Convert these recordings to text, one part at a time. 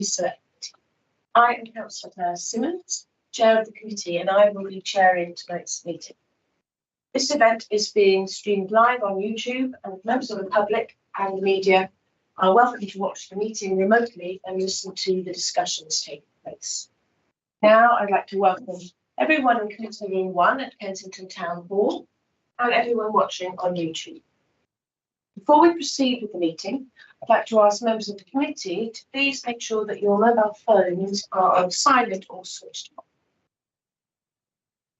Research. I am Councillor Claire Simmons, Chair of the committee, and I will be chairing tonight's meeting. This event is being streamed live on YouTube, and members of the public and the media are welcome to watch the meeting remotely and listen to the discussions taking place. Now I'd like to welcome everyone in Committee Room 1 at Kensington Town Hall and everyone watching on YouTube. Before we proceed with the meeting, I'd like to ask members of the committee to please make sure that your mobile phones are on silent or switched off.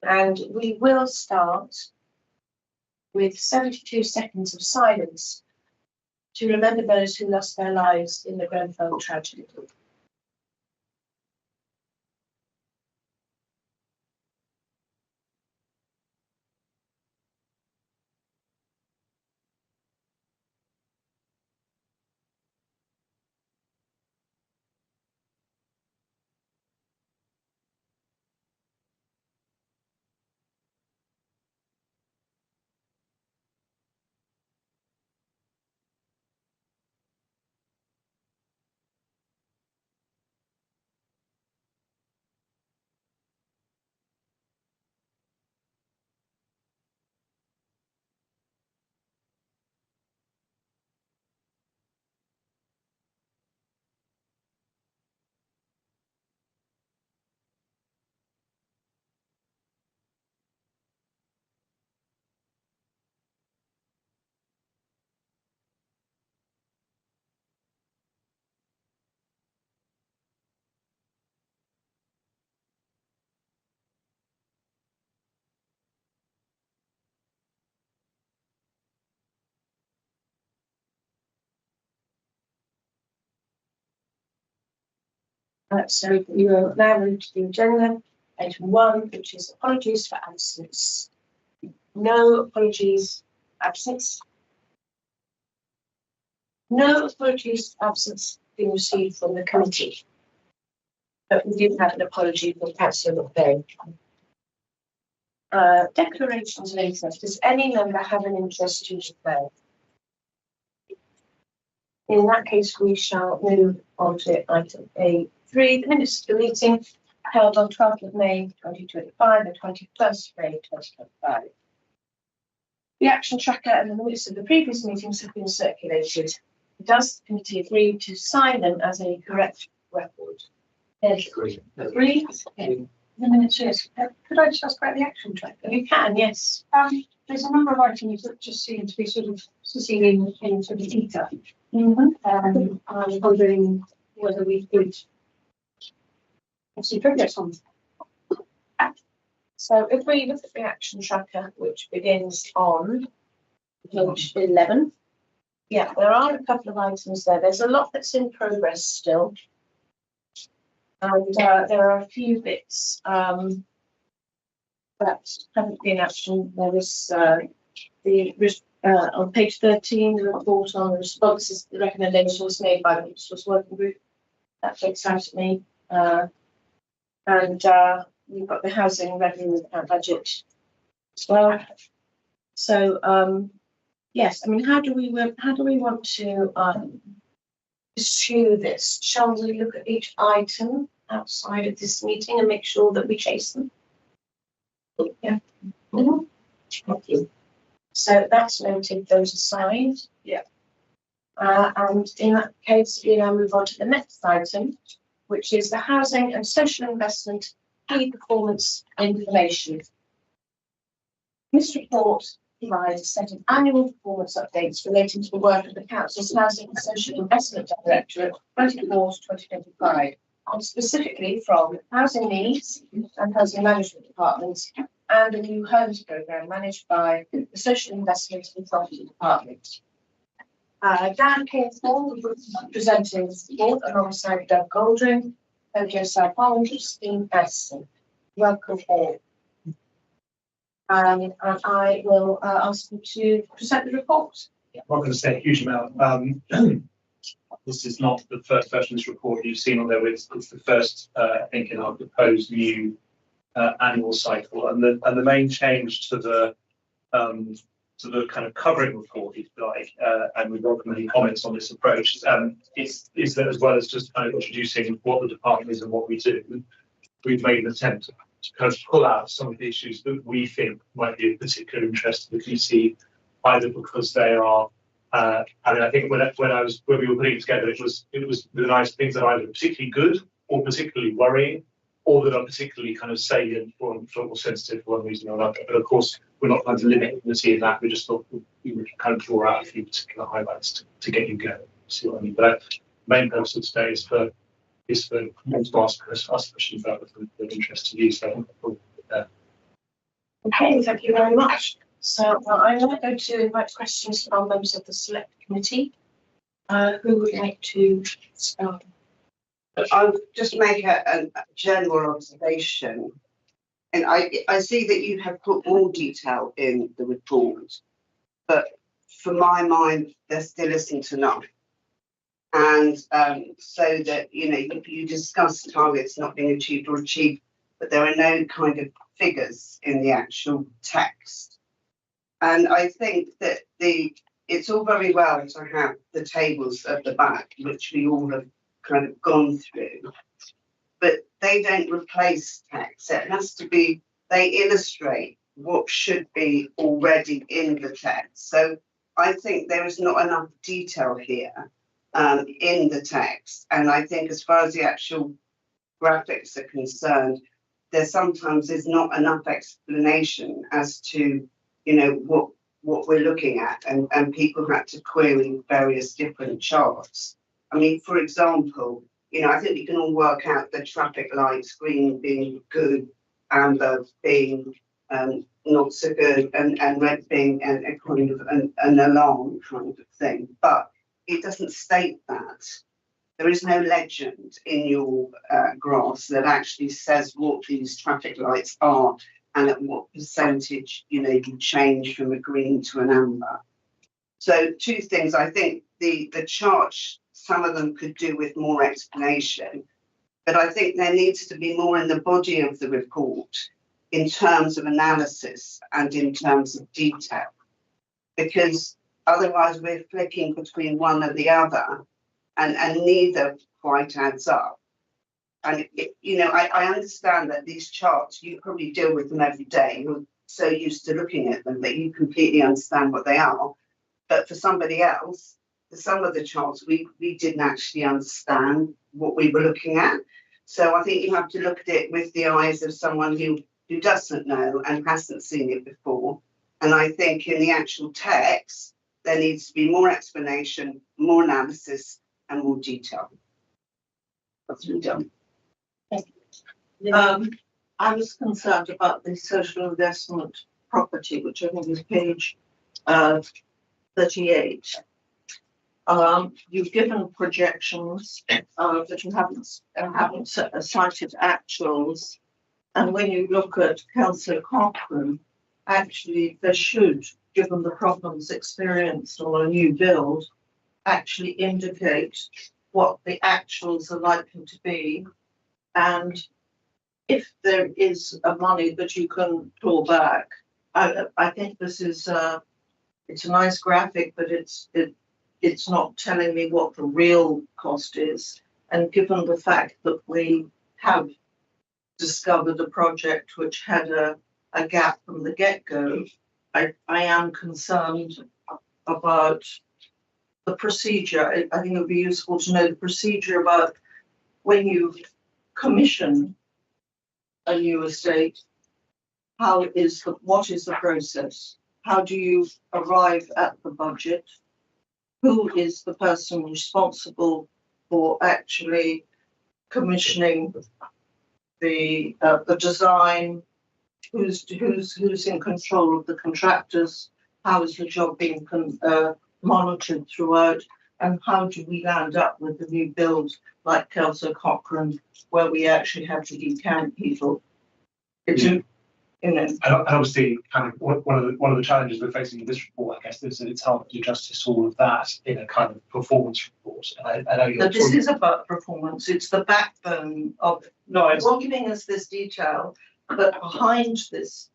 And we will start with 72 seconds of silence to remember those who lost their lives in the Grenfell tragedy. So we will now move to the agenda, item 1, which is apologies for absence. No apologies, absence. No apologies, absence being received from the committee. But we do have an apology from Councillor McVeigh. Declarations of interest. Does any member have an interest to declare? In that case, we shall move on to item A3, the minutes of the meeting held on 12th of May 2025 and 21st of May 2025. The action tracker and the minutes of the previous meetings have been circulated. Does the committee agree to sign them as a correct record? Yes. Agreed. Okay. The minutes, yes. Could I just ask about the action tracker? You can, yes. There's a number of items that just seem to be sort of sitting in sort of ether. I was wondering whether we could have some progress on that. So if we look at the action tracker, which begins on page 11, yeah, there are a couple of items there. There's a lot that's in progress still. And there are a few bits that haven't been actioned. There is on page 13, the report on the responses to the recommendations made by the resource working group. That looks out at me. And we've got the housing revenue account budget as well. So yes, I mean, how do we want to pursue this? Shall we look at each item outside of this meeting and make sure that we chase them? Yeah. Thank you. So that's noted, those aside. Yeah. And in that case, we now move on to the next item, which is the housing and social investment key performance information. This report provides a set of annual performance updates relating to the work of the Council's Housing and Social Investment Directorate 2024 to 2025, and specifically from housing needs and housing management departments and a new homes programme managed by the Social Investment and Property Department. Dan Kingsmore will be presenting this report alongside Doug Goldring, Joe South Holland, Christine Besson. Welcome all. And I will ask you to present the report. I'm not going to say a huge amount. This is not the first version of this report you've seen on there. It's the first, I think, in our proposed new annual cycle. And the main change to the to the kind of covering report, if you like, and we welcome any comments on this approach, is that as well as just kind of introducing what the department is and what we do, we've made an attempt to kind of pull out some of the issues that we think might be of particular interest to the PC, either because they are, I mean, I think when we were putting it together, it was the nice things that are either particularly good or particularly worrying, or that are particularly kind of salient or sensitive for one reason or another. But of course, we're not trying to limit the in that. We just thought we would kind of draw out a few particular highlights to get you going. See what I mean? But the main purpose of today is for you to ask questions about the interest to you. So Okay, thank you very much. So I'm now going to invite questions from members of the select committee. Who would like to start? I'll just make a general observation. And I see that you have put more detail in the report, but for my mind, there still isn't enough. And so that, you discuss targets not being achieved or achieved, but there are no kind of figures in the actual text. And I think that it's all very well to have the tables at the back, which we all have kind of gone through, but they don't replace text. It has to be, they illustrate what should be already in the text. So I think there is not enough detail here in the text. And I think as far as the actual graphics are concerned, there sometimes is not enough explanation as to, what we're looking at, and people had to query various different charts. I mean, for example, I think we can all work out the traffic lights, green being good, amber being not so good, and red being a kind of an alarm kind of thing. But it doesn't state that. There is no legend in your graphs that actually says what these traffic lights are and at what percentage, you change from a green to an amber. So two things. I think the charts, some of them could do with more explanation, but I think there needs to be more in the body of the report in terms of analysis and in terms of detail, because otherwise we're flicking between one or the other, and neither quite adds up. And, I understand that these charts, you probably deal with them every day. You're so used to looking at them that you completely understand what they are. But for somebody else, for some of the charts, we didn't actually understand what we were looking at. So I think you have to look at it with the eyes of someone who doesn't know and hasn't seen it before. And I think in the actual text, there needs to be more explanation, more analysis, and more detail. That's been done. I was concerned about the social investment property, which I think is page 38. You've given projections, but you haven't cited actuals. And when you look at Councillor Cochrane, actually there should, given the problems experienced on a new build, actually indicate what the actuals are likely to be, and if there is a money that you can claw back. I think this is it's a nice graphic, but it's not telling me what the real cost is. And given the fact that we have discovered a project which had a gap from the get-go, I am concerned about the procedure. I think it would be useful to know the procedure about when you commission a new estate. What is the process? How do you arrive at the budget? Who is the person responsible for actually commissioning the design? Who's in control of the contractors? How is the job being monitored throughout? And how do we land up with the new build like Kelso Cochrane, where we actually have to decant people? And obviously, kind of one of the challenges we're facing in this report, I guess, is that it's hard to do justice to all of that in a kind of performance report. And I know you're. But this is about performance. It's the backbone of. No, it's not giving us this detail, but behind this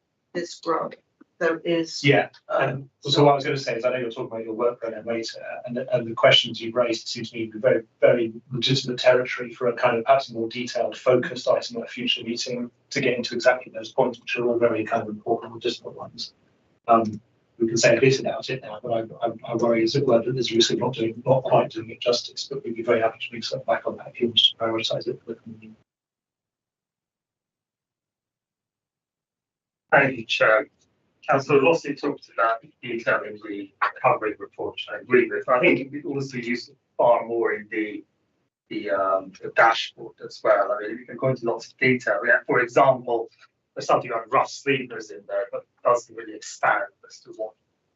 graph, there is. Yeah, and so what I was going to say is I know you're talking about your work program later, and the questions you've raised seem to me to be very, very legitimate territory for a kind of perhaps more detailed, focused item at a future meeting to get into exactly those points, which are all very kind of important, legitimate ones. We can say a bit about it now, but I worry, as it were, that there's risk of not quite doing it justice. But we'd be very happy to bring something back on that if you want to prioritise it for the community. Thank you, Chair. Councillor Rossi talked about detailing the recovery report, which I agree with. I think it would also be useful far more in the dashboard as well. I mean, you can go into lots of detail. Yeah, for example, there's something like rough sleepers in there, but it doesn't really expand as to what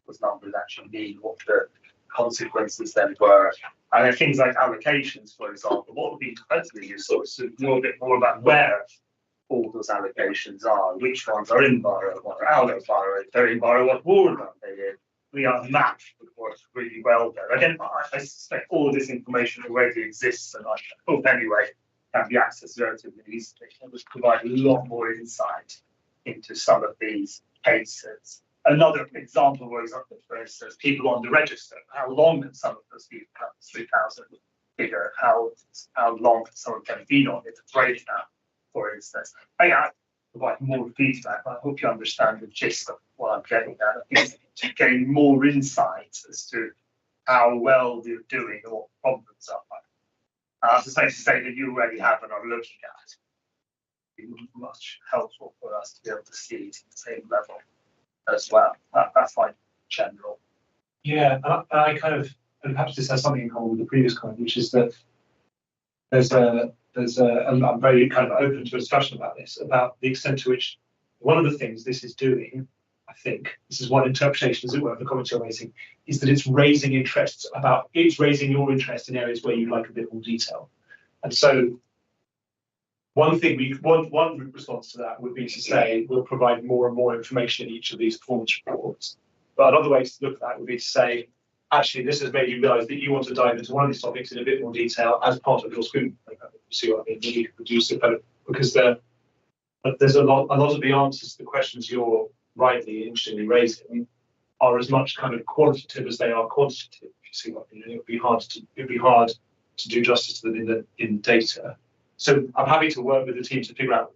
those numbers actually mean, what the consequences then were. And then things like allocations, for example, what would be incredibly useful is to know a bit more about where all those allocations are, which ones are in borough, what are out of borough, if they're in borough, what ward are they in? We are mapped would work really well there. Again, I suspect all of this information already exists, and I hope anyway can be accessed relatively easily. It would provide a lot more insight into some of these cases. Another example was, for instance, people on the register. How long can some of those people have 3,000 figure? How long can some of them been on it? A breakdown, for instance. I provide more feedback. I hope you understand the gist of what I'm getting at. I think to gain more insight as to how well they're doing and what problems are. I suspect to say that you already have and are looking at. It would be much helpful for us to be able to see it at the same level as well. That's my general. Yeah, and I kind of, and perhaps this has something in common with the previous comment, which is that and I'm very kind of open to a discussion about this, about the extent to which one of the things this is doing, I think, this is one interpretation, as it were, of the comments you're raising, is that it's raising raising your interest in areas where you like a bit more detail. And so one response to that would be to say we'll provide more and more information in each of these performance reports. But another way to look at that would be to say, actually, this has made you realise that you want to dive into one of these topics in a bit more detail as part of your scrutiny program. You see what I mean? You could reduce it because there's a lot of the answers to the questions you're rightly interestingly raising are as much kind of quantitative as they are quantitative. If you see what I mean, it would be hard to do justice to them in data. So I'm happy to work with the team to figure out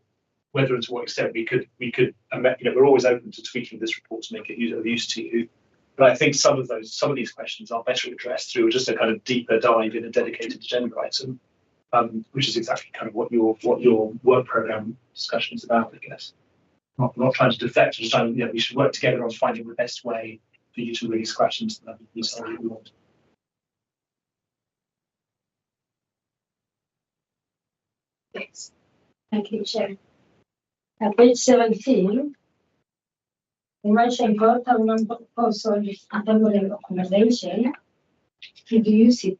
whether and to what extent we could. We're always open to tweaking this report to make it of use to you. But I think some of these questions are better addressed through just a kind of deeper dive in a dedicated agenda item, which is exactly kind of what your work program discussion is about, I guess. Not trying to deflect, just trying we should work together on finding the best way for you to really scratch into the detail that you want. Thanks. Thank you, Chair. At page 17, you mentioned total number of households attending accommodation. Did you use it?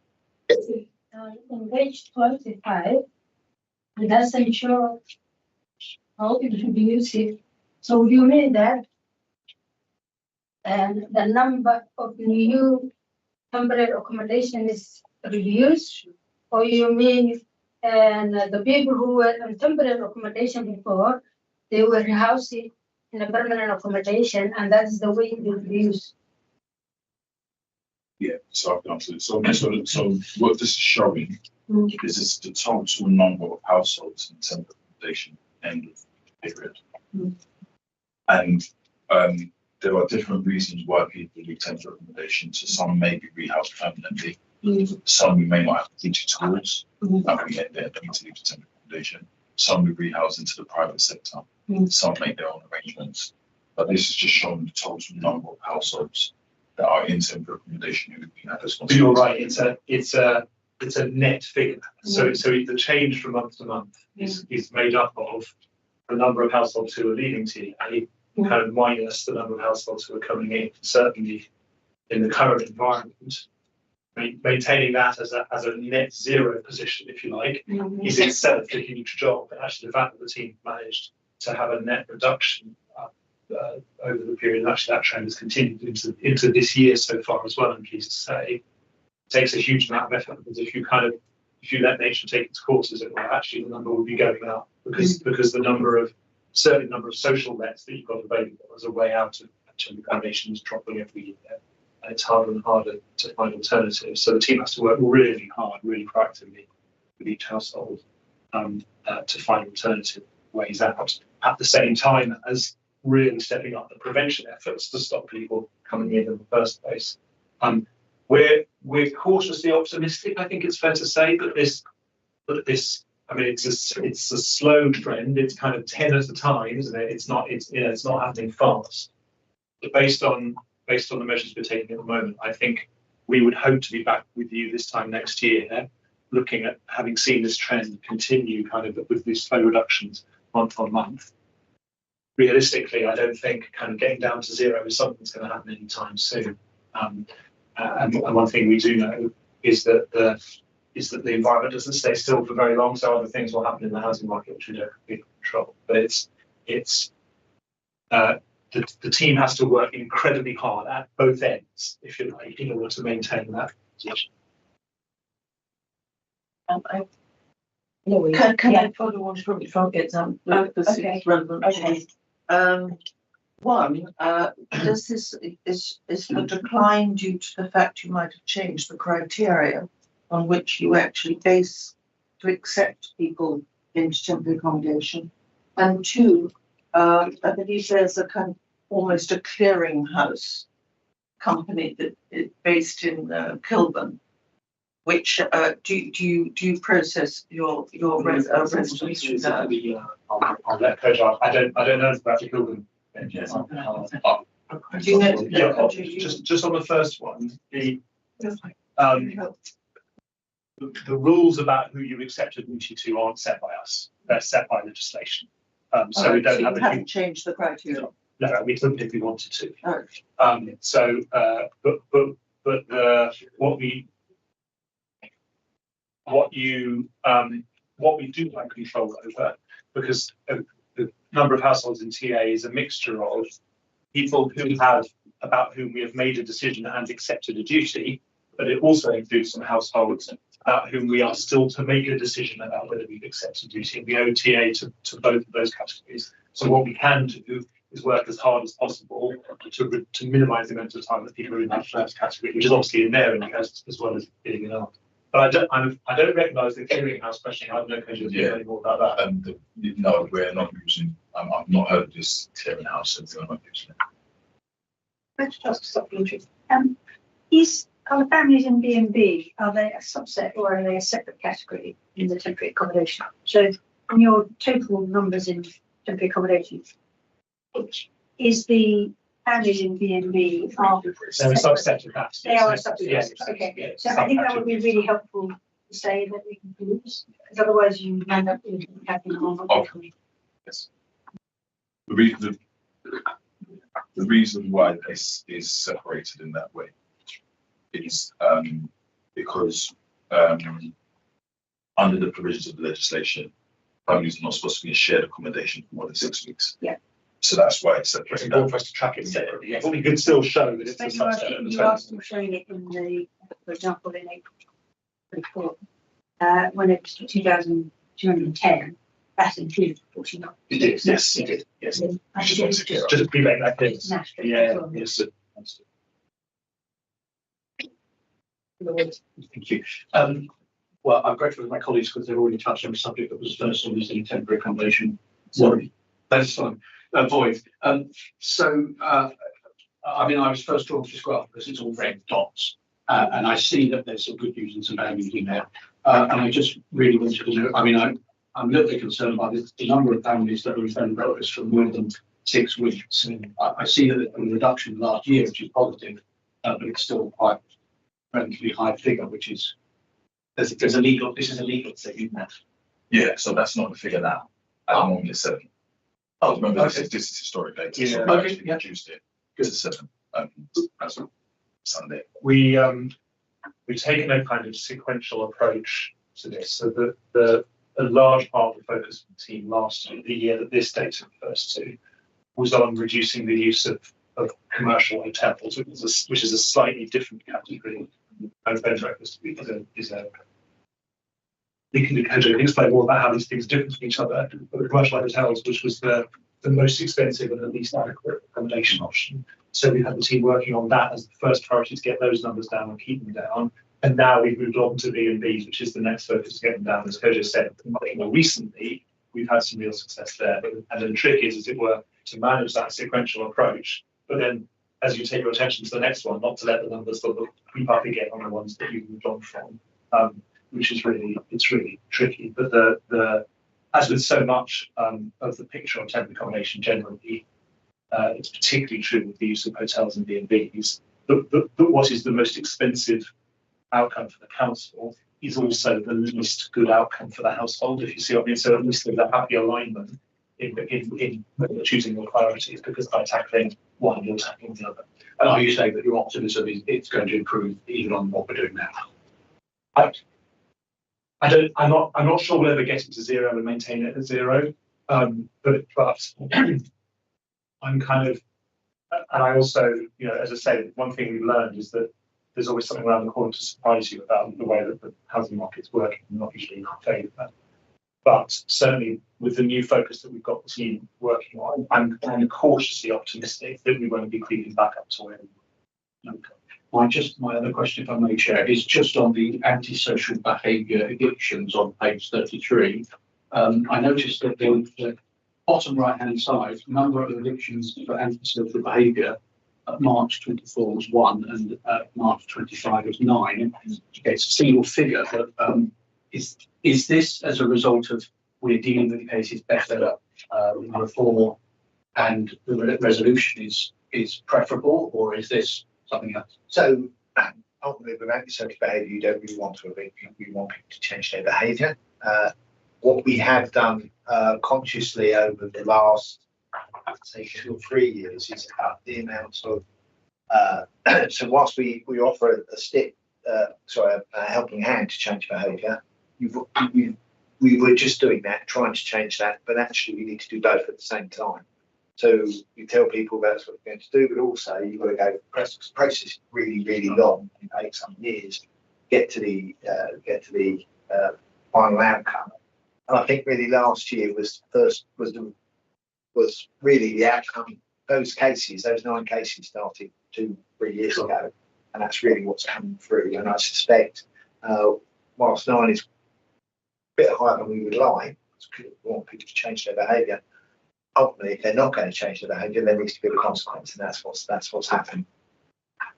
On page 25, it doesn't show how it should be used. So do you mean that the number of new temporary accommodation is reduced, or you mean the people who were in temporary accommodation before, they were housed in a permanent accommodation, and that's the way it is used? Yeah, so I can answer it. So what this is showing is it's the total number of households in temporary accommodation end of period. And there are different reasons why people leave temporary accommodation. So some may be rehoused permanently, some we may not have to teach towards, and we get there, they need to leave the temporary accommodation. Some we rehouse into the private sector, some make their own arrangements. But this is just showing the total number of households that are in temporary accommodation who have this. But you're right, it's a net figure. So the change from month to month is made up of the number of households who are leaving TAA, kind of minus the number of households who are coming in. Certainly in the current environment, maintaining that as a net zero position, if you like, is itself a huge job. And actually the fact that the team managed to have a net reduction over the period, and actually that trend has continued into this year so far as well, I'm pleased to say, it takes a huge amount of effort, because if you let nature take its course, as it were, actually the number will be going up, because the number of social lets that you've got available as a way out of temporary accommodation is dropping every year, and it's harder and harder to find alternatives. So the team has to work really hard, really proactively with each household to find alternative ways out, at the same time as really stepping up the prevention efforts to stop people coming in the first place. We're cautiously optimistic, I think it's fair to say, but this, I mean, it's a slow trend. It's kind of 10 at a time, isn't it? It's not happening fast. But based on the measures we're taking at the moment, I think we would hope to be back with you this time next year, looking at having seen this trend continue kind of with these slow reductions month on month. Realistically, I don't think kind of getting down to zero is something that's going to happen anytime soon. And one thing we do know is that the environment doesn't stay still for very long, so other things will happen in the housing market which we don't control. But the team has to work incredibly hard at both ends, if you like, in order to maintain that position. Can I follow on from example? Because Okay. it's relevant. Okay. One, does this is the decline due to the fact you might have changed the criteria on which you actually base to accept people into temporary accommodation? And two, I believe there's a kind of almost a clearinghouse company that is based in Kilburn. Which do you process your residents through that? I'll let Coach answer. I don't know about the Kilburn. Yes. Do you know? Yeah, do you- just on the first one, the rules about who you accept admitted to aren't set by us. They're set by legislation. So we don't you have haven't changed the criteria. No, we couldn't if we wanted to. Oh. What we do have control over, because the number of households in TA is a mixture of people about whom we have made a decision and accepted a duty, but it also includes some households about whom we are still to make a decision about whether we've accepted duty. And we owe TA to both of those categories. So what we can do is work as hard as possible to minimise the amount of time that people are in that first category, which is obviously in their interest as well as being in ours. But I don't recognise the clearinghouse question. I don't know if you know any more about that. No, we're not using. I've not heard of this clearinghouse, so I'm not using it. Let's just stop the interest. Are the families in B&B, are they a subset or are they a separate category in the temporary accommodation? So on your total numbers in temporary accommodation, is the families in B&B are They're a subset of that. They are a Yes, subset. yes, Okay. yes, So I think that would be really helpful to say that we can use, because otherwise you end up with having on. Yes. The reason why this is separated in that way is because under the provisions of the legislation, families are not supposed to be in shared accommodation for more than 6 weeks. Yeah. So that's why it's It's separated. important for us to track it separately. Yes, we can still show that it's a But you are, subset of the you are total. still showing it in the, for example, in April 24, when it was 2,210, that included 49. It did, yes, it did, yes. I Just think want it's to clear just up. Just to make that clear. an asterisk Yeah, as well. yes. Thank you. Well, I'm grateful to my colleagues because they've already touched on the subject that was first on this in temporary accommodation. Sorry, that's fine. Void. I mean, I was first drawn to this graph because it's all red dots, and I see that there's some good news and some bad news in there. And I just really wanted to know. I mean, I'm a little bit concerned about the number of families that are referring brokers for more than 6 weeks. I see that there's a reduction last year, which is positive, but it's still quite relatively high figure, which is there's a legal. This is a legal thing, isn't it? Yeah, so that's not the figure now. At the moment, it's 7. Oh, Remember, okay. this is historic data. Yeah. So we Okay, actually yeah. reduced it to 7 as of Sunday. We've taken a kind of sequential approach to this, so that a large part of the focus of the team last year, the year that this data refers to, was on reducing the use of commercial hotels, which is a slightly different category. And Ben Breakfast is a we can explain more about how these things are different from each other. But the commercial hotels, which was the most expensive and the least adequate accommodation option, So we had the team working on that as the first priority to get those numbers down and keep them down. And now we've moved on to B&Bs, which is the next focus to get them down. As Koja said, much more recently, we've had some real success there. And then the trick is, as it were, to manage that sequential approach. But then, as you take your attention to the next one, not to let the numbers creep up again on the ones that you've moved on from, which is really tricky. But the as with so much of the picture on temporary accommodation generally, it's particularly true with the use of hotels and B&Bs. But what is the most expensive outcome for the council is also the least good outcome for the household, if you see what I mean. So at least there's a happy alignment in choosing your priorities, because by tackling one, you're tackling the other. And are you saying that your optimism is it's going to improve even on what we're doing now? I'm not sure we'll ever get it to zero and maintain it at zero. But I'm kind of, and I also, you know, as I say, one thing we've learned is that there's always something around the corner to surprise you about the way that the housing market's working. I'm not usually in favour of that. But certainly with the new focus that we've got the team working on, I'm cautiously optimistic that we won't be creeping back up to where we were. My other question, if I may, Chair, is just on the antisocial behaviour evictions on page 33. I noticed that the bottom right-hand side, number of evictions for antisocial behaviour at March 24 was 1 and March 25 was 9. It's a single figure, but is this as a result of we're dealing with the cases better, reform, and the resolution is preferable, or is this something else? So ultimately, with antisocial behaviour, you don't really want to evict people. You want people to change their behaviour. What we have done consciously over the last, I'd say, 2 or 3 years is up the amount of. So whilst we offer a helping hand to change behaviour, we were just doing that, trying to change that, but actually we need to do both at the same time. So you tell people that's what you're going to do, but also you've got to go. The process is really long. It takes some years to get to the final outcome. And I think really last year was really the outcome. Those 9 cases started 2-3 years ago, and that's really what's coming through. And I suspect, whilst 9 is a bit higher than we would like, because we want people to change their behaviour. Ultimately, if they're not going to change their behaviour, there needs to be a consequence, and that's what's happened.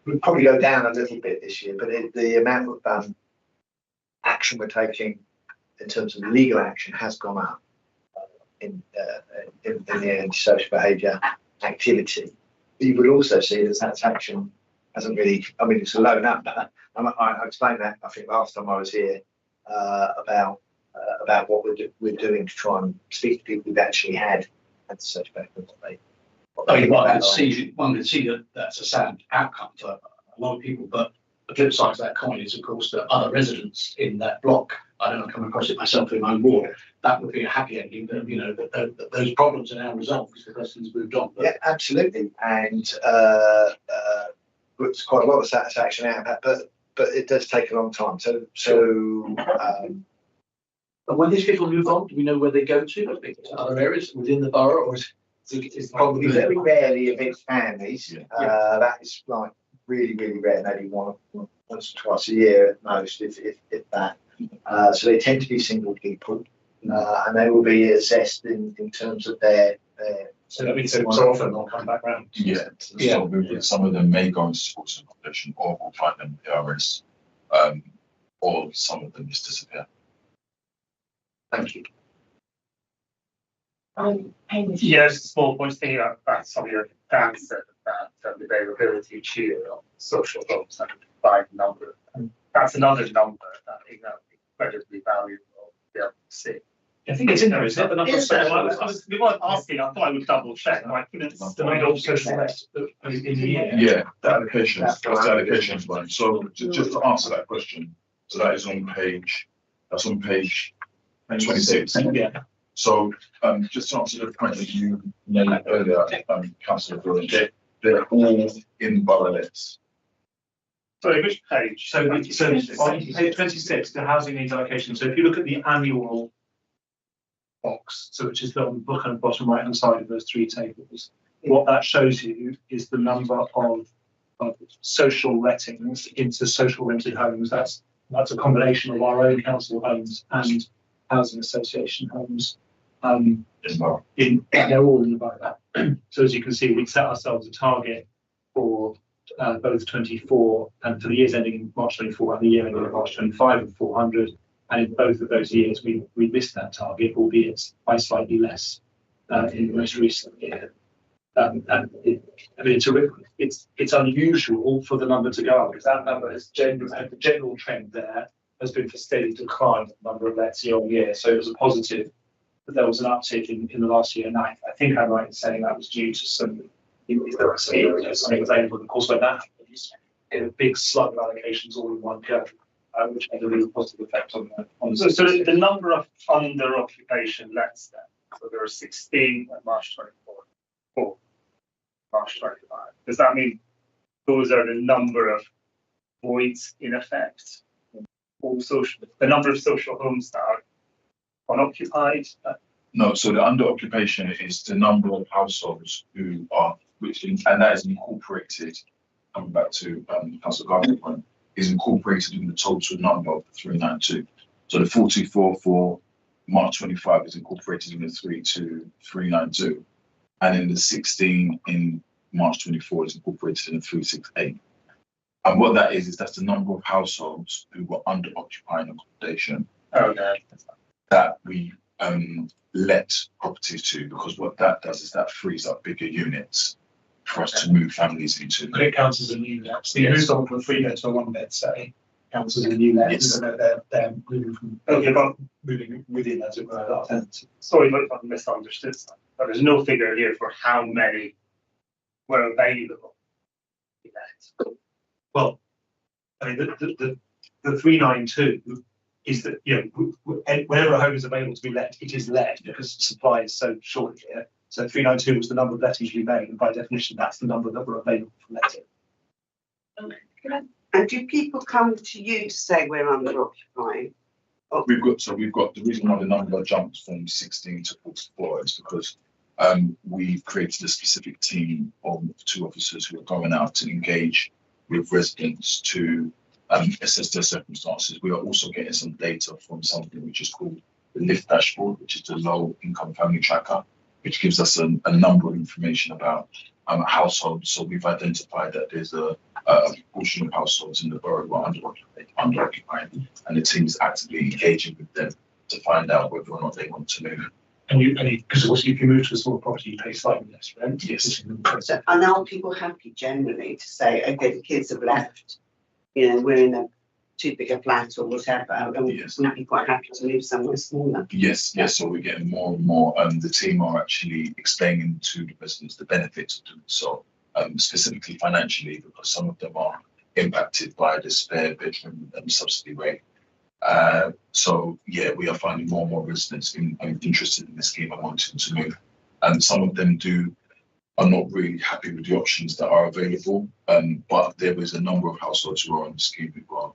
We'll probably go down a little bit this year, but the amount of action we're taking in terms of legal action has gone up in the antisocial behaviour activity. But you would also see that satisfaction hasn't really. I mean, it's a low number. I explained that I think last time I was here about what we're doing to try and speak to people who've actually had antisocial behaviour. One could see that that's a sad outcome for a lot of people, but the flip side of that coin is, of course, that other residents in that block, I don't come across it myself in my own ward, that would be a happy ending, that, you know, that those problems are now resolved because the person's moved on. But, yeah, absolutely. And it's quite a lot of satisfaction out of that, but it does take a long time. But when these people move on, do we know where they go to? Other areas within the borough, or is it probably very rarely evict families? Yeah. That is like really rare, maybe once or twice a year at most, if that. So they tend to be single people, and they will be assessed in terms of their. So that means so often they'll come back round. Yeah. So some of them may go into sports accommodation, or we'll find them PRS, or some of them just disappear. Thank you. Yes, small points thinking about something that Dan said about the availability to social homes and by number. That's another number that I think that would be incredibly valuable to be able to see. I think it's in there, isn't it? The number of social We weren't asking, I thought I would double check. the number of social homes in the year. Yeah, the allocations. That's the allocations one. So just to answer that question, so that is on page. That's on page 26. Yeah. So just to answer the point that you made earlier, Councillor Bruin, they're all in borough lists. Sorry, which page? So on page 26, the housing needs allocation. So if you look at the annual box, so which is on the kind of bottom right hand side of those three tables, what that shows you is the number of social lettings into social rented homes. That's a combination of our own council homes and housing association homes. They're all in the borough. So as you can see, we set ourselves a target for both 24 and for the years ending in March 24 and the year ending in March 25 of 400. And in both of those years, we missed that target, albeit by slightly less in the most recent year. It's unusual for the number to go up because that number has the general trend there has been for steady decline of the number of lets year on year. So it was a positive that there was an uptick in the last year. And I think I'm right in saying that was due to some something available. Of course, when that happens, a big slug of allocations all in one go, which had a really positive effect on the. So the number of under occupation lets then, so there are 16 at March 24, 4 March 25. Does that mean those are the number of voids in effect? All the number of social homes that are unoccupied? No, so the under occupation is the number of households who are, and that is incorporated, coming back to Councillor Gardner's point, is incorporated in the total number of the 392. So the 44 for March 25 is incorporated in the 392, and in the 16 in March 24 is incorporated in the 368. And what that is that's the number of households who were under occupying accommodation that we let properties to, because what that does is that frees up bigger units for us to move families into. But it counts as a new let. So you moved on from a 3-bed to a 1-bed, say, counts as a new let. Yes. Even though they're moving from moving within, as it were, that tenancy. Sorry if I misunderstood that, but there's no figure here for how many were available. Well, I mean, the 392 is that, whenever a home is available to be let, it is let because supply is so short here. So 392 was the number of lettings we made, and by definition, that's the number that were available for letting. And do people come to you to say we're under occupying? We've got the reason why the number jumped from 16 to 44 is because we've created a specific team of 2 officers who are going out to engage with residents to assess their circumstances. We are also getting some data from something which is called the LIFT dashboard, which is the low income family tracker, which gives us a number of information about households. So we've identified that there's a proportion of households in the borough who are under occupied, and the team is actively engaging with them to find out whether or not they want to move. And because also if you move to a smaller property, you pay slightly less rent. Yes. So are now people happy generally to say, okay, the kids have left, we're in a too big a flat or whatever, and Yes. we'd be quite happy to move somewhere smaller? Yes. So we're getting more and more. The team are actually explaining to the residents the benefits of doing so, specifically financially, because some of them are impacted by the spare bedroom subsidy rate. So we are finding more and more residents interested in the scheme and wanting to move. And some of them are not really happy with the options that are available. But there is a number of households who are on the scheme who are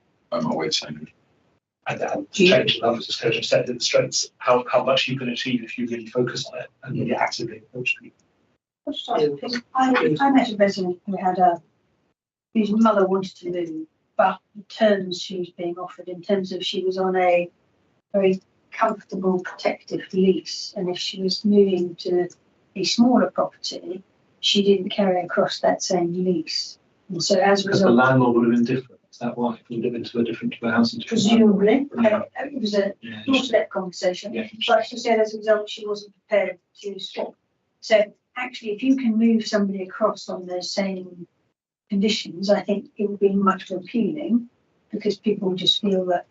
waiting. And change the numbers, as Coach have said, illustrates how much you can achieve if you really focus on it and really actively approach people. I met a resident who had whose mother wanted to move, but the terms she was being offered in terms of she was on a very comfortable protective lease, and if she was moving to a smaller property, she didn't carry across that same lease. And so as a Because the result, landlord would have been different. Is that why? If we live into a different house? presumably, it was a Yeah. doorstep conversation, Yeah. but she said as a result she wasn't prepared to swap. So actually, if you can move somebody across on those same conditions, I think it would be much more appealing, because people just feel that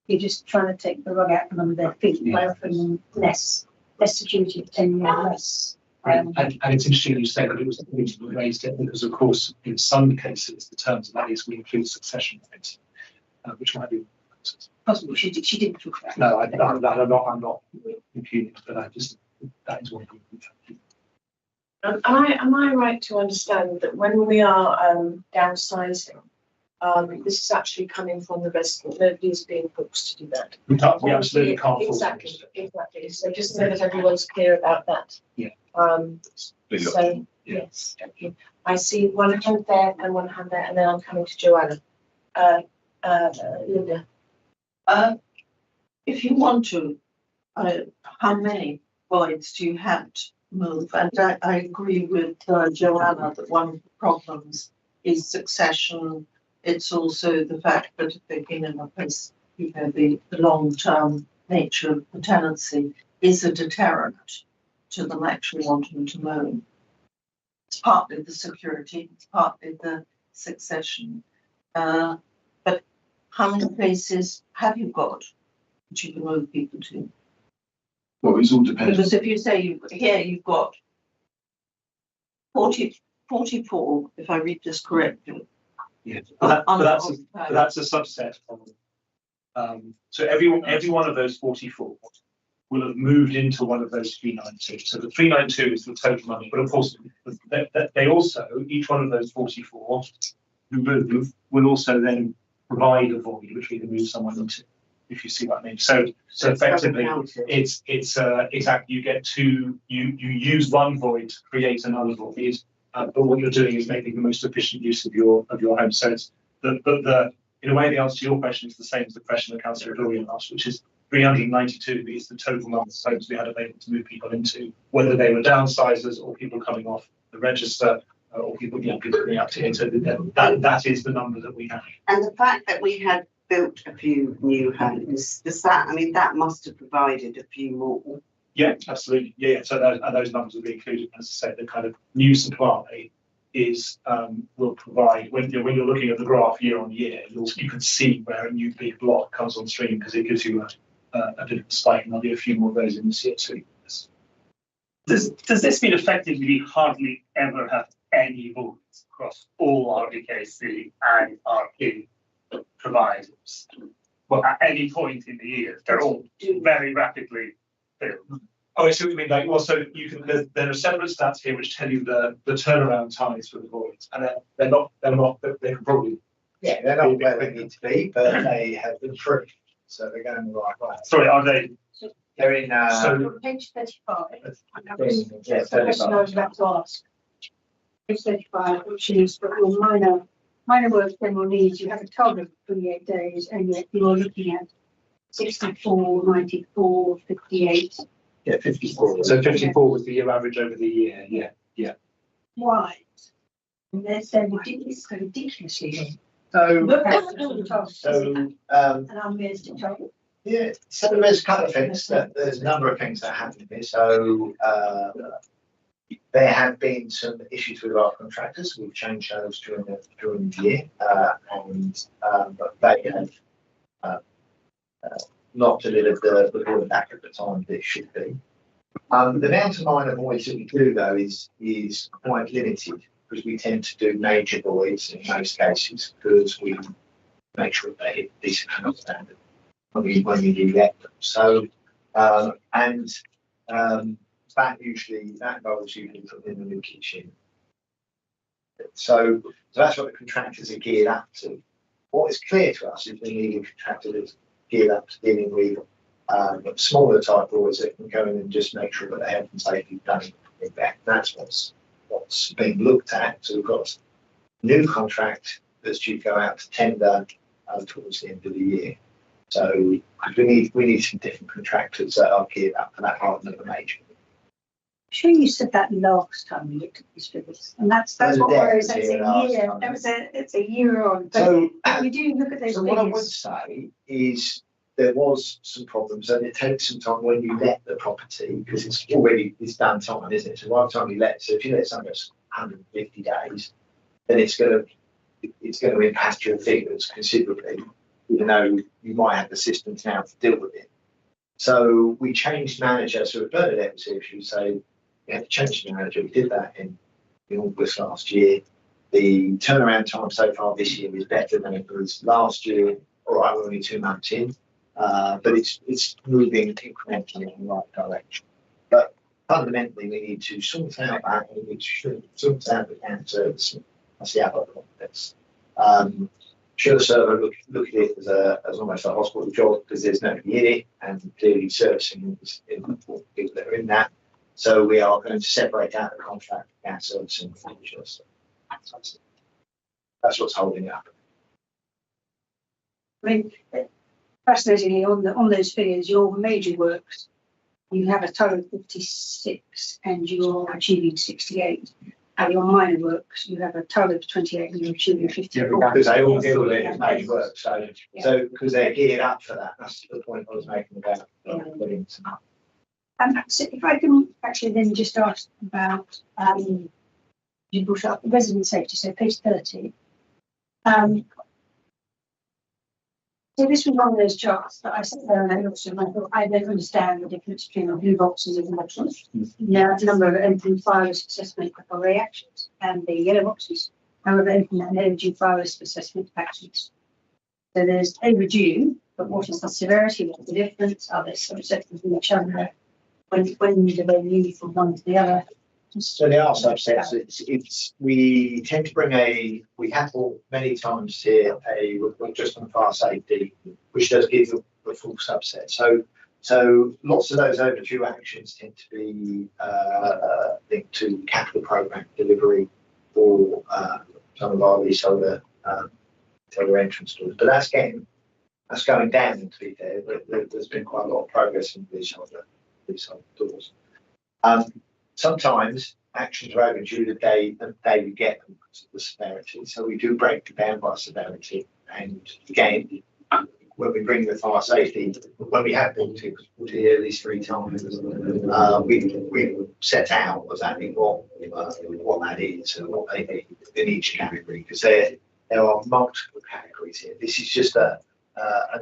you're just trying to take the rug out from under their feet by offering them less security for 10 years less. And it's interesting you say that it was the reason we raised it, because of course in some cases the terms of that lease will include succession rights, which might be Possible she didn't talk about. no, I'm not impugning, but that is one of them. Am I right to understand that when we are downsizing, This is actually coming from the resident. Nobody's being booked to do that. We absolutely can't. force it. Exactly. So just so that everyone's clear about that. Yeah. So, yes, thank you. I see one hand there and one hand there, and then I'm coming to Joanna. Linda. If you want to, how many voids do you have to move? And I agree with Joanna that one of the problems is succession. It's also the fact that if they've been in a place, you know, the long-term nature of the tenancy is a deterrent to them actually wanting to move. It's partly the security, it's partly the succession. But how many places have you got that you can move people to? Well, it's all dependent. Because if you say you've got 44, if I read this correctly. Yeah, but that's a subset of. So every one of those 44 will have moved into one of those 392. So the 392 is the total number, but of course they also, each one of those 44 who move will also then provide a void which we can move someone into, if you see what I mean. So effectively it's exactly, you get two, you use one void to create another void. But what you're doing is making the most efficient use of your home. So it's in a way, the answer to your question is the same as the question that Councillor Dorian asked, which is 392 is the total number of homes we had available to move people into, whether they were downsizers or people coming off the register or people coming up to here. So that is the number that we have. And the fact that we had built a few new homes, that must have provided a few more. Yeah, absolutely. Yeah. So those numbers will be included. As I said, the kind of new supply is will provide, when you're looking at the graph year on year, you can see where a new big block comes on stream because it gives you a bit of a spike, and there'll be a few more of those in this year too. Does this mean effectively we hardly ever have any votes across all RDKC and RP providers? Well, at any point in the year, they're all very rapidly filled. Oh, I see what you mean. Like, well, so you can. There are separate stats here which tell you the turnaround times for the voids, and they're not. They can probably. Yeah, they're not where they need to be, but they have improved, so they're going the right way. Sorry, are they? They're in. So page 35. Yeah, So that's what I was about to ask. Page 35, which is for your minor works, general needs, you have a target of 28 days, and yet you're looking at 64, 94, 58. Yeah, 54. So 54 was the year average over the year. Yeah. Why? And they're so ridiculously So, long. um, And I'm missed it. yeah, so there's a couple of things there's a number of things that happen here. So, there have been some issues with our contractors. We've changed those during the year, but they have not delivered the void back at the time that it should be. The amount of minor voids that we do though is quite limited because we tend to do major voids in most cases because we make sure they hit decent enough standard when we do get them. So that involves usually putting in a new kitchen. So that's what the contractors are geared up to. What is clear to us is we need a contractor that's geared up to dealing with smaller type voids that can go in and just make sure that the health and safety done in fact. That's what's being looked at. So we've got a new contract that's due to go out to tender towards the end of the year. So we need some different contractors that are geared up for that part of the major. Sure, you said that last time we looked at these figures, and that's what worries. It's a year on. But So we do look at those so figures. what I would say is there was some problems, and it takes some time when you let the property because it's done time, isn't it? So by the time you let, so if you let something that's 150 days, then it's going to impact your figures considerably, even though you might have the systems now to deal with it. So we changed manager. So Bernadette was here. She would say we had to change the manager. We did that in August last year. The turnaround time so far this year is better than it was last year. All right, we're only 2 months in, but it's moving incrementally in the right direction. But fundamentally, we need to sort out that. We need to sort out the can service. That's the other context. Should the server look at it as almost a hospital job because there's nobody in it and clearly servicing in people that are in that. So we are going to separate out the contract gas servicing from the service. That's what's holding it up. I mean, fascinatingly, on those figures, your major works, you have a total of 56 and you're achieving 68. And your minor works, you have a total of 28 and you're achieving 54. Because they all deal with it as major work. So because they're geared up for that. That's the point I was making about putting some up. So if I can actually then just ask about, you brought up resident safety, so page 30. So this was one of those charts that I sat there and I looked at and I thought, I don't understand the difference between the blue boxes and the boxes. Now, it's a number of open fire risk assessment of reactions and the yellow boxes, number of open and overdue fire risk assessment actions. So there's overdue, but what is the severity? What's the difference? Are they subsets from each other? When do they move from one to the other? So there are subsets. We tend to bring we have many times here a report just on fire safety, which does give the full subset. So lots of those overdue actions tend to be linked to capital program delivery or some of our leaseholder entrance doors. But that's going down, to be fair. There's been quite a lot of progress in leaseholder doors. Sometimes actions are overdue the day we get them because of the severity. So we do break it down by severity. And again, when we bring the fire safety, when we have been to at least 3 times, we set out exactly what that is and what they need in each category, because there are multiple categories here. This is just an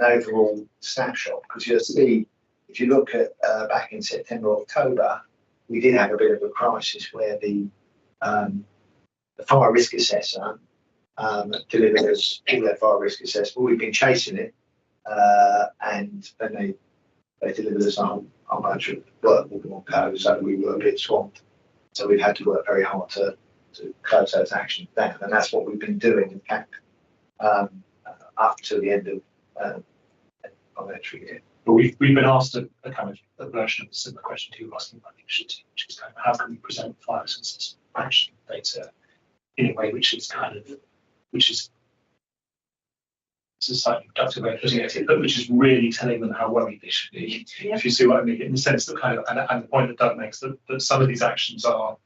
overall snapshot, because you'll see, if you look at back in September, October, we did have a bit of a crisis where the fire risk assessor delivered us all their fire risk assessment. We've been chasing it, and then they delivered us our bunch of work with one go, so we were a bit swamped. So we've had to work very hard to close those actions down, and that's what we've been doing, in fact, up to the end of financial year. But we've been asked a kind of a version of a similar question to you asking about initiative, which is kind of how can we present fire assessment action data in a way which is it's a slightly reductive way of putting it, but which is really telling them how worried they should be. If you see what I mean, in the sense that kind of, and the point that Doug makes, that some of these actions are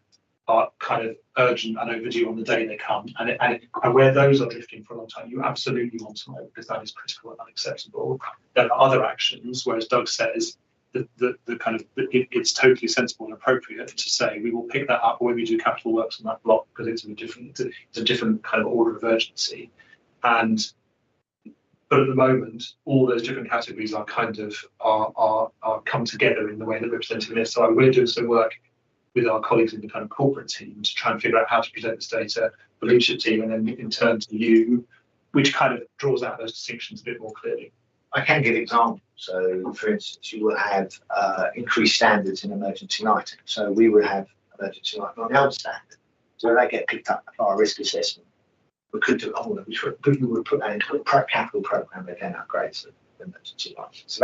kind of urgent and overdue on the day they come, and where those are drifting for a long time, you absolutely want to know, because that is critical and unacceptable. There are other actions, whereas Doug says it's totally sensible and appropriate to say we will pick that up when we do capital works on that block, because it's a different kind of order of urgency. But at the moment, all those different categories are kind of are come together in the way that we're presenting this. So we're doing some work with our colleagues in the kind of corporate team to try and figure out how to present this data, the leadership team, and then in turn to you, which kind of draws out those distinctions a bit more clearly. I can give examples. So, for instance, you will have increased standards in emergency lighting. So we would have emergency lighting on the old standard. So they get picked up for our risk assessment. We could do all of which we would put that into a capital program that then upgrades the emergency lighting. So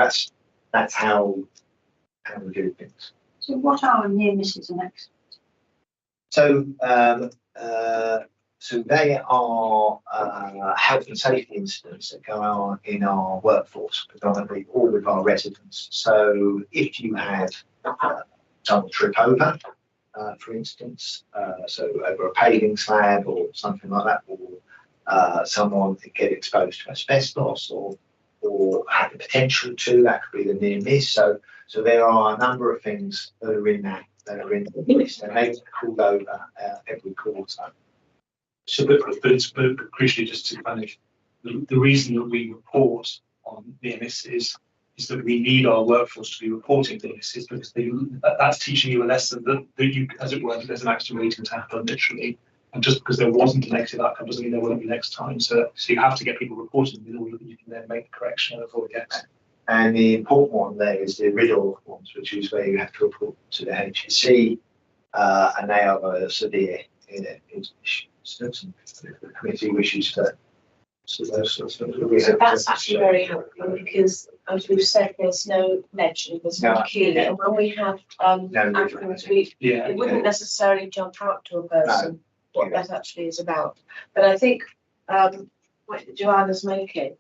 that's how we do things. So what are near misses and accidents? So they are health and safety incidents that go on in our workforce, predominantly all with our residents. So if you had someone trip over, for instance, so over a paving slab or something like that, or someone could get exposed to asbestos or have the potential to, that could be the near miss. So there are a number of things that are in the list, and they get called over every quarter. So, but it's crucially just to kind of the reason that we report on near misses is that we need our workforce to be reporting near misses, because that's teaching you a lesson that you, as it were, there's an accident waiting to happen, literally. And just because there wasn't a negative outcome doesn't mean there won't be next time. So you have to get people reporting in order that you can then make the correction and avoid accident. And the important one there is the RIDDOR ones, which is where you have to report to the HSE, and they are severe issues. The committee wishes to So those sorts of things will be So that's helpful. actually very helpful because, as we've said, there's no legend, there's no No, queue. yeah. And when we have No, applicants, it Yeah. wouldn't necessarily jump out to a person what that actually is about. But I think what Joanna's making,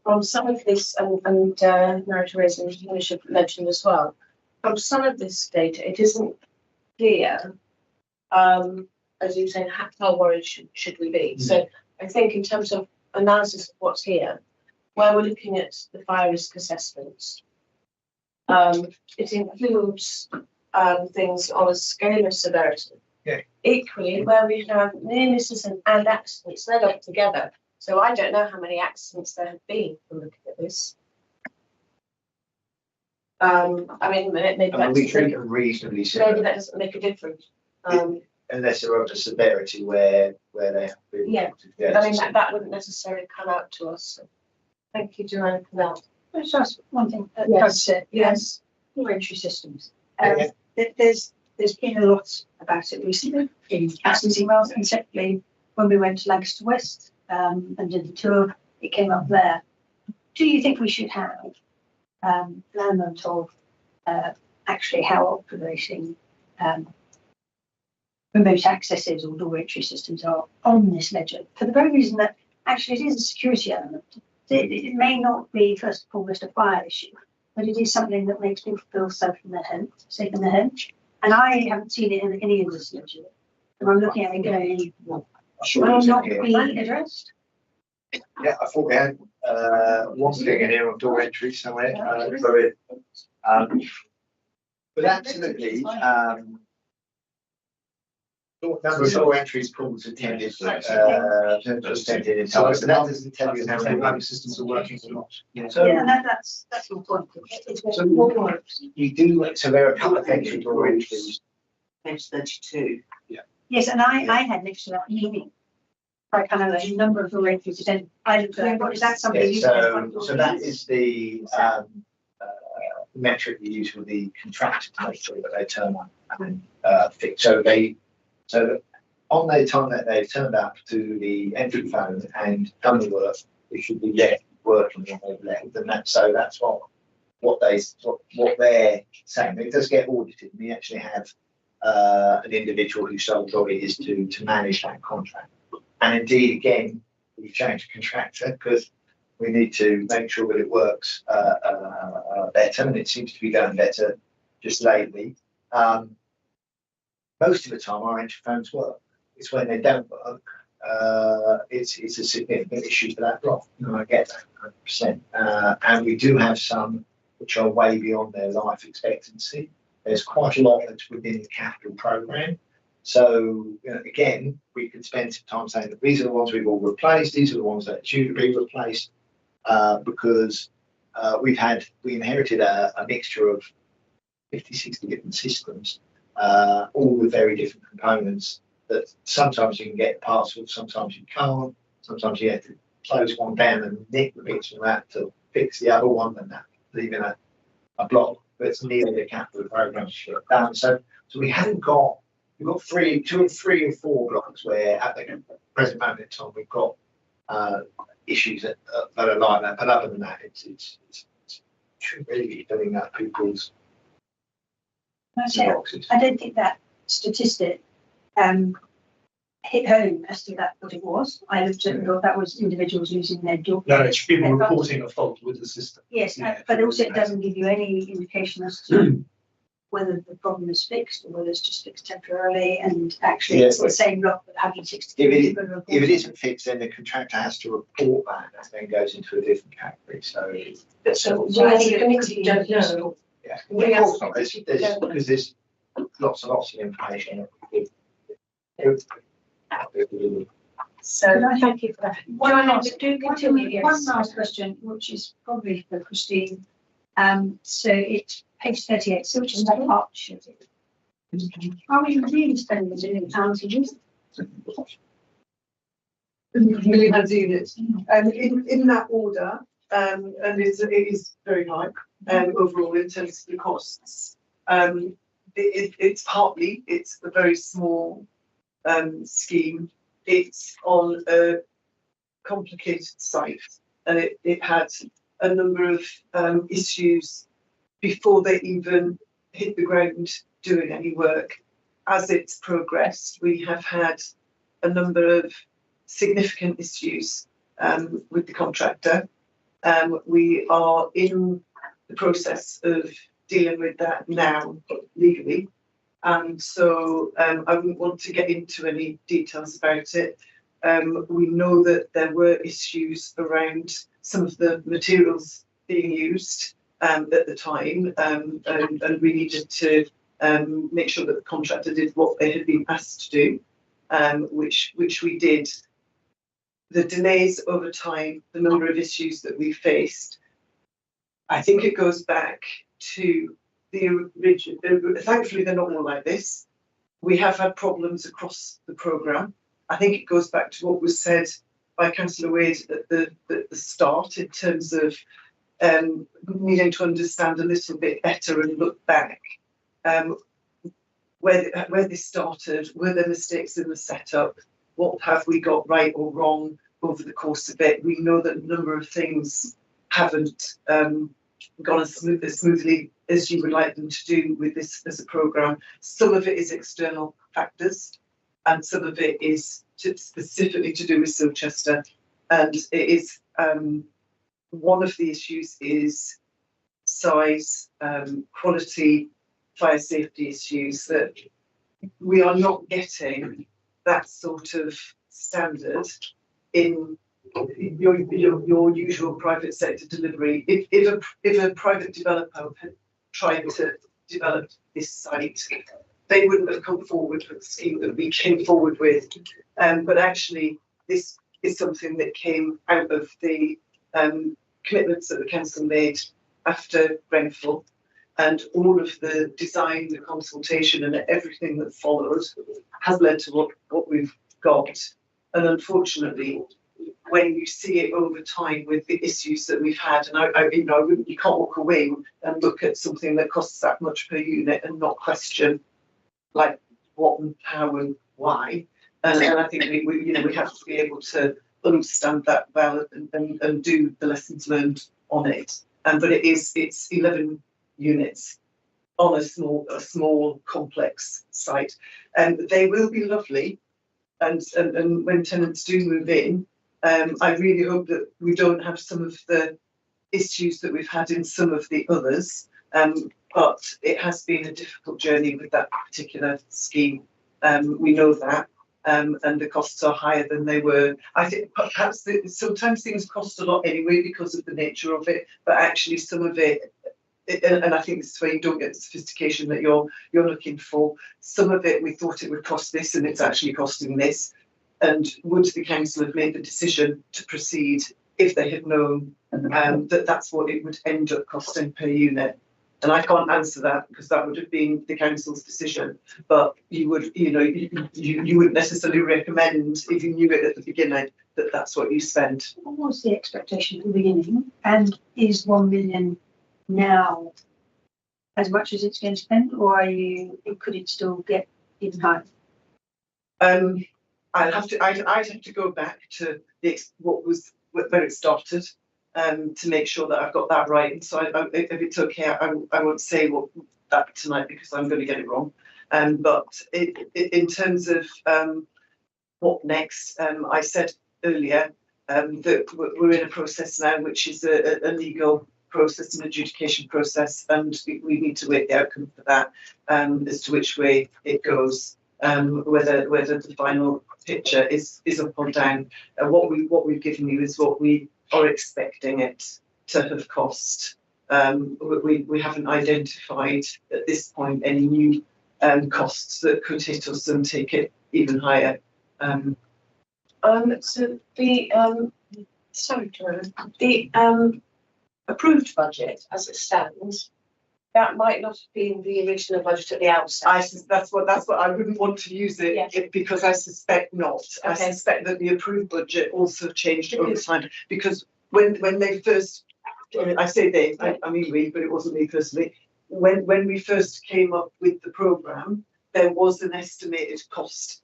from some of this, and Mary-Therese and you should mention as well, from some of this data, it isn't clear, as you say, how worried should we be? So I think in terms of analysis of what's here, where we're looking at the fire risk assessments, it includes things on a scale of severity. Yeah. Equally, where we have near misses and accidents, they're lumped together. So I don't know how many accidents there have been from looking at this. I mean, maybe I mean, we treat that's, them reasonably maybe similar, that doesn't make a difference. unless they're of a severity where they have been. Yeah. reported. I mean, that wouldn't necessarily come out to us. So thank you, Joanna, for that. Let's ask one thing. Yes. Said, Yes. Poor entry systems. Yeah. There's been a lot about it recently in Aston's emails, and separately when we went to Lancaster West and did the tour, it came up there. Do you think we should have an element of actually how operating remote accesses or door entry systems are on this ledger? For the very reason that actually it is a security element. It may not be first and foremost a fire issue, but it is something that makes people feel safe in their home. And I haven't seen it in any of this ledger. And I'm looking at it going, Sure, will it's in not here. be addressed. Yeah, I thought we had one thing in here on door entry somewhere. But absolutely, number of door entries calls attended, attended in time. So that doesn't tell you how many systems are working or not. So, Yeah, and that's your point. so you do, so there are a couple of extra door entries. Page 32. Yes, and I had next to that meaning. I kind of a number of directors, then I looked at what is that something you Yeah, so that is the metric we use with the contractor to make sure that they turn on and fix. So on the time that they've turned up to the entry phone and done the work, it should be left working when they've left. And that's what they're saying. It does get audited. We actually have an individual whose sole job it is to manage that contract. And indeed, again, we've changed the contractor because we need to make sure that it works better, and it seems to be going better just lately. Most of the time, our entry phones work. It's when they don't work, it's a significant issue for that block. And I get that 100%. And we do have some which are way beyond their life expectancy. There's quite a lot that's within the capital programme. So, again, we could spend some time saying that these are the ones we've all replaced, these are the ones that are due to be replaced, because we inherited a mixture of 50, 60 different systems, all with very different components that sometimes you can get parts of, sometimes you can't, sometimes you have to close one down and nick the bits from that to fix the other one, and that leaving a block that's nearly a capital programme shut down. So we haven't got. We've got two or three or four blocks where at the present moment in time we've got issues that are like that. But other than that, it's really filling up people's boxes. I don't think that statistic hit home as to that what it was. I looked at thought that was individuals using their door. No, it's people reporting a fault with the system. Yes, Yeah. but also it doesn't give you any indication as to whether the problem is fixed or whether it's just fixed temporarily, and actually it's the same block but 160. If it isn't fixed, then the contractor has to report that, and then goes into a different category. So So as a committee, don't know. yeah, We of course have- not. Because there's lots and lots of information. So thank you for that. One Continue, one yes. last question, which is probably for Christine. So it's page 38, so which is about partnership. Are we really spending £1 million a year? £1 million units. In that order, and it is very high overall in terms of the costs. It's partly, it's a very small scheme. It's on a complicated site, and it had a number of issues before they even hit the ground doing any work. As it's progressed, we have had a number of significant issues with the contractor. We are in the process of dealing with that now legally. And so I wouldn't want to get into any details about it. We know that there were issues around some of the materials being used at the time, and we needed to make sure that the contractor did what they had been asked to do, which we did. The delays over time, the number of issues that we faced, I think it goes back to the original. Thankfully, they're not all like this. We have had problems across the programme. I think it goes back to what was said by Councillor Wade at the start in terms of needing to understand a little bit better and look back where this started. Were there mistakes in the setup? What have we got right or wrong over the course of it? We know that a number of things haven't gone as smoothly as you would like them to do with this as a programme. Some of it is external factors, and some of it is specifically to do with Silchester. And it is one of the issues is size, quality, fire safety issues, that we are not getting that sort of standard in your usual private sector delivery. If a private developer had tried to develop this site, they wouldn't have come forward with the scheme that we came forward with. But actually, this is something that came out of the commitments that the council made after Grenfell, and all of the design, the consultation, and everything that followed has led to what we've got. And unfortunately, when you see it over time with the issues that we've had, and you can't walk away and look at something that costs that much per unit and not question like what and how and why. And I think we have to be able to understand that well and do the lessons learned on it. But it's 11 units on a small complex site, and they will be lovely. And when tenants do move in, I really hope that we don't have some of the issues that we've had in some of the others. But it has been a difficult journey with that particular scheme. We know that, and the costs are higher than they were. I think perhaps sometimes things cost a lot anyway because of the nature of it, but actually some of it, and I think this is where you don't get the sophistication that you're looking for. Some of it we thought it would cost this, and it's actually costing this. And would the council have made the decision to proceed if they had known that that's what it would end up costing per unit? And I can't answer that because that would have been the council's decision. But you would, you wouldn't necessarily recommend, if you knew it at the beginning, that that's what you spend. What was the expectation at the beginning? And is 1 million now as much as it's going to spend, or could it still get even higher? I'd have to go back to where it started to make sure that I've got that right. And so if it's okay, I won't say that tonight because I'm going to get it wrong. But in terms of what next, I said earlier that we're in a process now, which is a legal process, an adjudication process, and we need to wait the outcome for that as to which way it goes, whether the final picture is up or down. What we've given you is what we are expecting it to have cost. We haven't identified at this point any new costs that could hit us and take it even higher. So the approved budget as it stands, that might not have been the original budget at the outset. That's what I wouldn't want to use it because I suspect not. Okay. I suspect that the approved budget also changed over time because when they first, I say they, I mean we, but it wasn't me personally. When we first came up with the programme, there was an estimated cost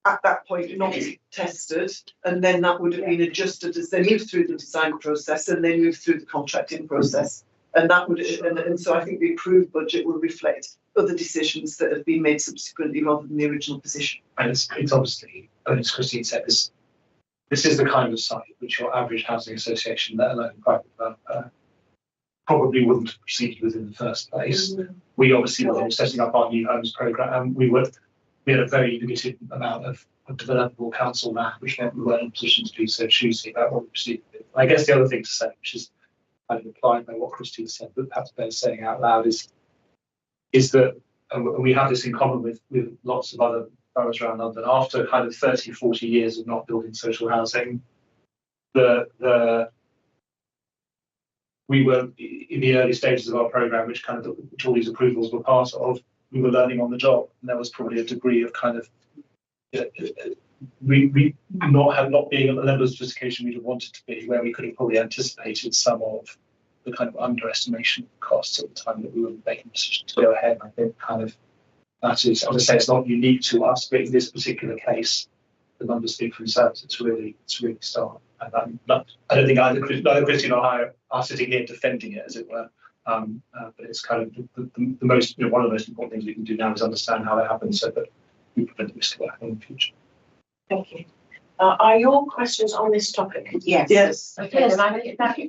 at that point not tested, and then that would have been adjusted as they moved through the design process and then moved through the contracting process. And that would, and so I think the approved budget will reflect other decisions that have been made subsequently rather than the original position. And it's obviously, as Christine said, this is the kind of site which your average housing association, let alone private developer, probably wouldn't have proceeded with in the first place. We obviously, when we were setting up our new homes programme, we had a very limited amount of developable council land, which meant we weren't in a position to be so choosy about what we proceeded with. I guess the other thing to say, which is kind of implied by what Christine said, but perhaps better saying out loud, is that, and we have this in common with lots of other boroughs around London, after kind of 30, 40 years of not building social housing, we were in the early stages of our programme, which all these approvals were part of, we were learning on the job, and there was probably a degree of kind of we not being at the level of sophistication we'd have wanted to be, where we could have probably anticipated some of the kind of underestimation of costs at the time that we were making decisions to go ahead. I think kind of that is, as I say, it's not unique to us, but in this particular case, the numbers speak for themselves. It's really stark. And I don't think either Christine or I are sitting here defending it, as it were. But it's kind of the most, one of the most important things we can do now is understand how it happens, so that we prevent the risk of happening in the future. Thank you. Are your questions on this topic? Yes. Yes. Okay, then I get back.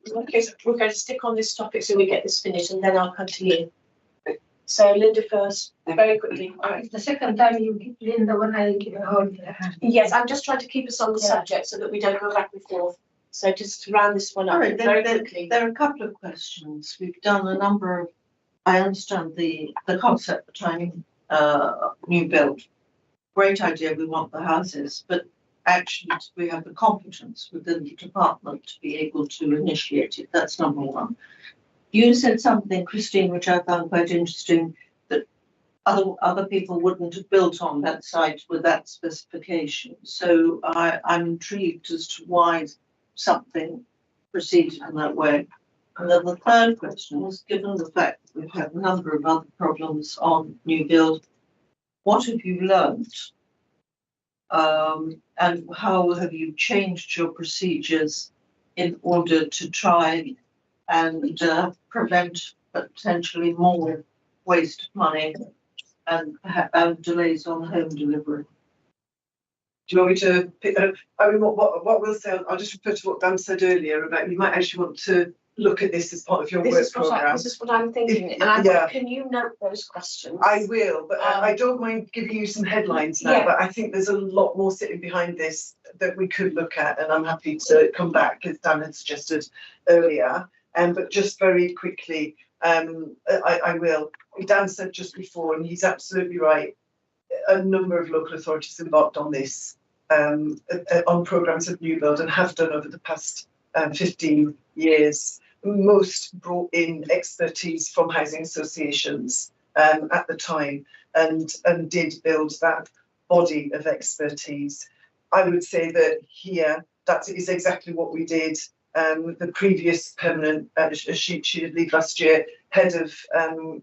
Okay, so we're going to stick on this topic so we get this finished, and then I'll come to you. So Linda first, very quickly. All right. The second time you give Linda when I hold the hand. Yes, I'm just trying to keep us on the subject so that we don't go back and forth. So just to round this one up very quickly. There are a couple of questions. We've done a number of, I understand the concept behind new build. Great idea, we want the houses, but actually we have the competence within the department to be able to initiate it. That's number one. You said something, Christine, which I found quite interesting, that other people wouldn't have built on that site with that specification. So I'm intrigued as to why something proceeded in that way. And then the third question was, given the fact that we've had a number of other problems on new build, what have you learned? And how have you changed your procedures in order to try and prevent potentially more waste of money and delays on home delivery? Do you want me to pick that up? I mean, what we'll say, I'll just refer to what Dan said earlier about you might actually want to look at this as part of your work programme. This is what I'm thinking, and I thought, can you note those questions? I will, but I don't mind giving you some headlines now, but I think there's a lot more sitting behind this that we could look at, and I'm happy to come back, as Dan had suggested earlier. But just very quickly, I will. Dan said just before, and he's absolutely right, a number of local authorities embarked on this, on programmes of new build, and have done over the past 15 years. Most brought in expertise from housing associations at the time, and did build that body of expertise. I would say that here, that is exactly what we did. The previous permanent, she did leave last year, head of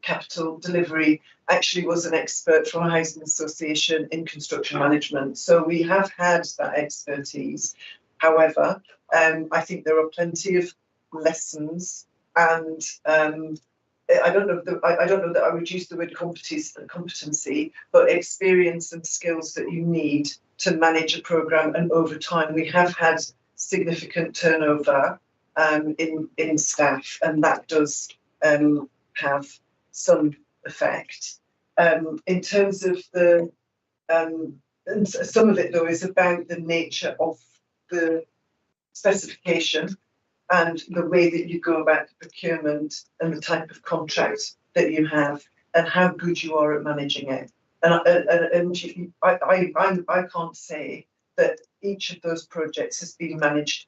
capital delivery, actually was an expert from a housing association in construction management. So we have had that expertise. However, I think there are plenty of lessons, and I don't know that I would use the word competency, but experience and skills that you need to manage a programme. And over time, we have had significant turnover in staff, and that does have some effect. In terms of the, and some of it though is about the nature of the specification and the way that you go about the procurement and the type of contract that you have and how good you are at managing it. And I can't say that each of those projects has been managed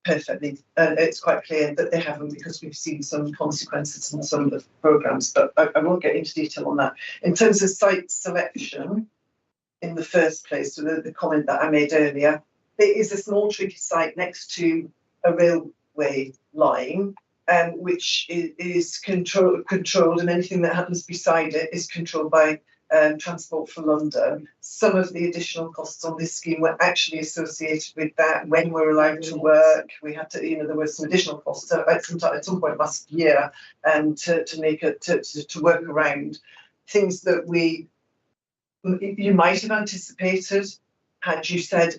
perfectly. It's quite clear that they haven't, because we've seen some consequences in some of the programmes, but I won't get into detail on that. In terms of site selection, in the first place, so the comment that I made earlier, there is a small tricky site next to a railway line, which is controlled, and anything that happens beside it is controlled by Transport for London, some of the additional costs on this scheme were actually associated with that. When we're allowed to work, we had to, there were some additional costs at some point last year, to work around things that you might have anticipated had you said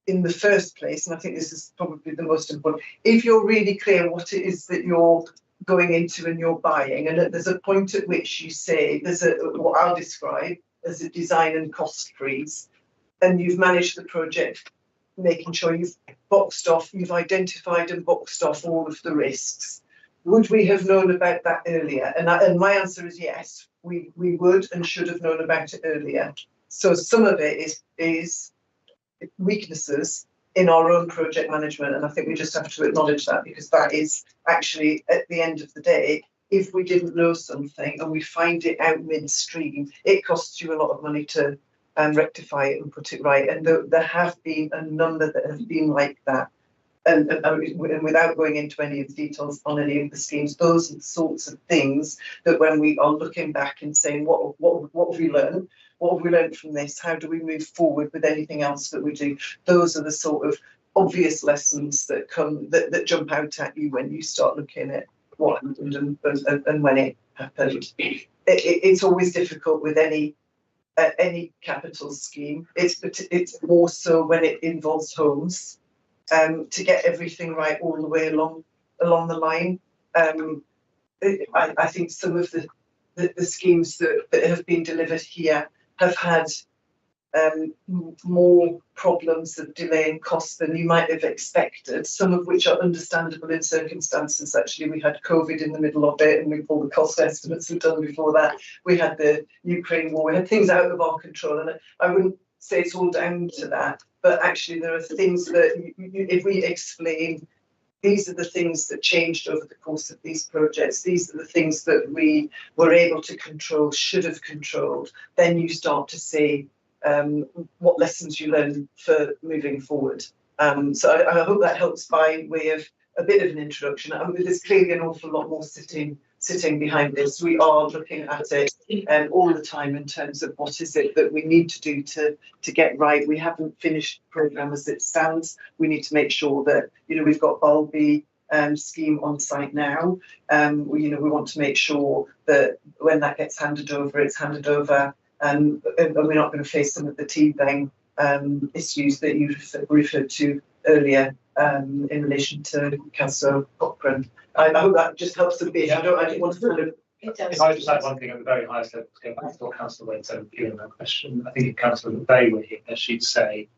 in the first place, and I think this is probably the most important, if you're really clear what it is that you're going into and you're buying, and there's a point at which you say what I'll describe as a design and cost freeze, and you've managed the project, making sure you've identified and boxed off all of the risks. Would we have known about that earlier? And my answer is yes, we would and should have known about it earlier. So some of it is weaknesses in our own project management, and I think we just have to acknowledge that, because that is actually, at the end of the day, if we didn't know something and we find it out midstream, it costs you a lot of money to rectify it and put it right. And there have been a number that have been like that. And without going into any of the details on any of the schemes, those are the sorts of things that when we are looking back and saying, what have we learned? What have we learned from this? How do we move forward with anything else that we do? Those are the sort of obvious lessons that that jump out at you when you start looking at what happened and when it happened. It's always difficult with any capital scheme. It's more so when it involves homes, to get everything right all the way along the line. I think some of the schemes that have been delivered here have had more problems of delay and cost than you might have expected, some of which are understandable in circumstances. Actually, we had COVID in the middle of it, and all the cost estimates were done before that. We had the Ukraine war, we had things out of our control, and I wouldn't say it's all down to that, but actually there are things that if we explain, these are the things that changed over the course of these projects, these are the things that we were able to control, should have controlled, then you start to see what lessons you learn for moving forward. So I hope that helps by way of a bit of an introduction. I mean, there's clearly an awful lot more sitting behind this. We are looking at it all the time in terms of what is it that we need to do to get right. We haven't finished the programme as it stands. We need to make sure that we've got Bulby scheme on site now. We want to make sure that when that gets handed over, it's handed over, and we're not going to face some of the teething issues that you referred to earlier in relation to Councillor Cochrane. I hope that just helps a bit. I don't want to kind of. If I just add one thing at the very highest level, to go back to what Councillor Wade said in that question, I think if Councillor McVeigh were here, she'd say,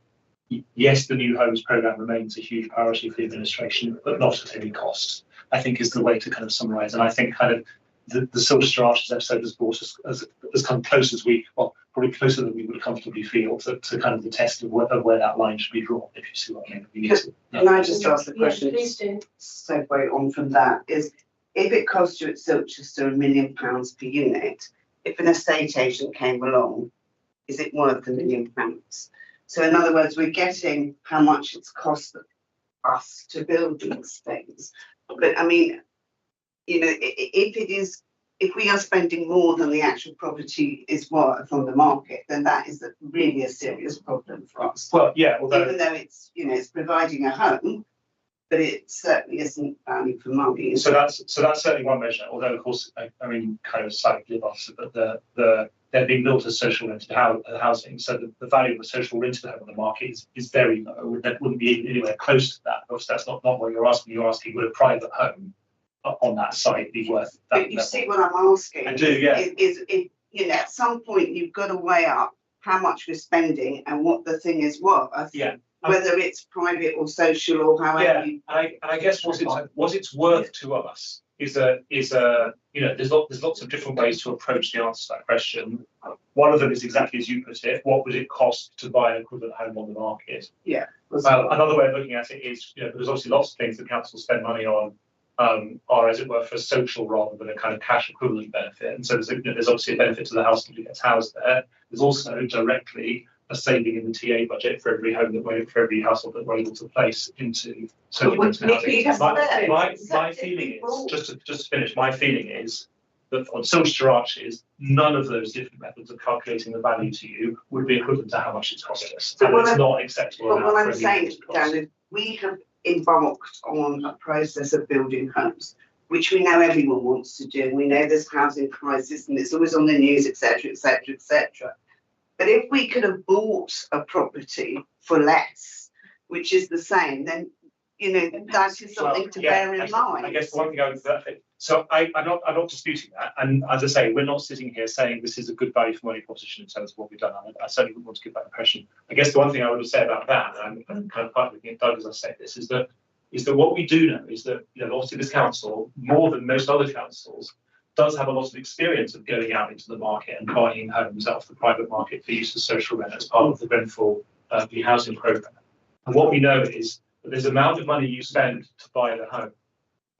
yes, the New Homes programme remains a huge priority for the administration, but not at any cost, I think is the way to kind of summarise. And I think kind of the Silchester Arches episode has brought us as kind of close as probably closer than we would comfortably feel to kind of the test of where that line should be drawn, if you see what I mean. Can I just ask the question? Please do. Segue on from that is, if it costs you at Silchester £1 million per unit, if an estate agent came along, is it worth £1 million? So in other words, we're getting how much it's cost us to build these things. But I mean, if we are spending more than the actual property is worth on the market, then that is really a serious problem for us. Well, yeah, even though it's it's providing a home, but it certainly isn't value for money. So that's certainly one measure. Although of course, I mean, kind of slightly opposite, but they're being built as social rented housing, so the value of a social rented home on the market is very low. That wouldn't be anywhere close to that. Obviously, that's not what you're asking. You're asking, would a private home on that site be worth that? But you see what I'm asking? I do, yeah. Is at some point you've got to weigh up how much we're spending and what the thing is worth. Yeah. Whether it's private or social or however. Yeah, and I guess what it's worth to us is there's lots of different ways to approach the answer to that question. One of them is exactly as you put it. What would it cost to buy an equivalent home on the market? Yeah. Well, another way of looking at it is, there's obviously lots of things that councils spend money on are, as it were, for social rather than a kind of cash equivalent benefit. And so there's obviously a benefit to the household who gets housed there. There's also directly a saving in the TA budget for every household that we're able to place into social rented housing. My feeling is, just to finish, my feeling is But on Silchester Arches, none of those different methods of calculating the value to you would be equivalent to how much it's cost us. But And what it's I- not acceptable. But amount what for I'm any saying, unit cost. Dan, is we have embarked on a process of building homes, which we know everyone wants to do. We know there's housing crisis and it's always on the news, etc., etc., etc. But if we could have bought a property for less, which is the same, then, you know, that is something to bear in mind. I guess the one thing I would, so I'm not disputing that. And as I say, we're not sitting here saying this is a good value for money proposition in terms of what we've done. I certainly wouldn't want to give that impression. I guess the one thing I would say about that, and I'm kind of quite looking at Doug as I say this, is that what we do know is that, you know, obviously this council, more than most other councils, does have a lot of experience of going out into the market and buying homes out of the private market for use as social rent as part of the Grenfell housing programme. And what we know is that there's an amount of money you spend to buy the home,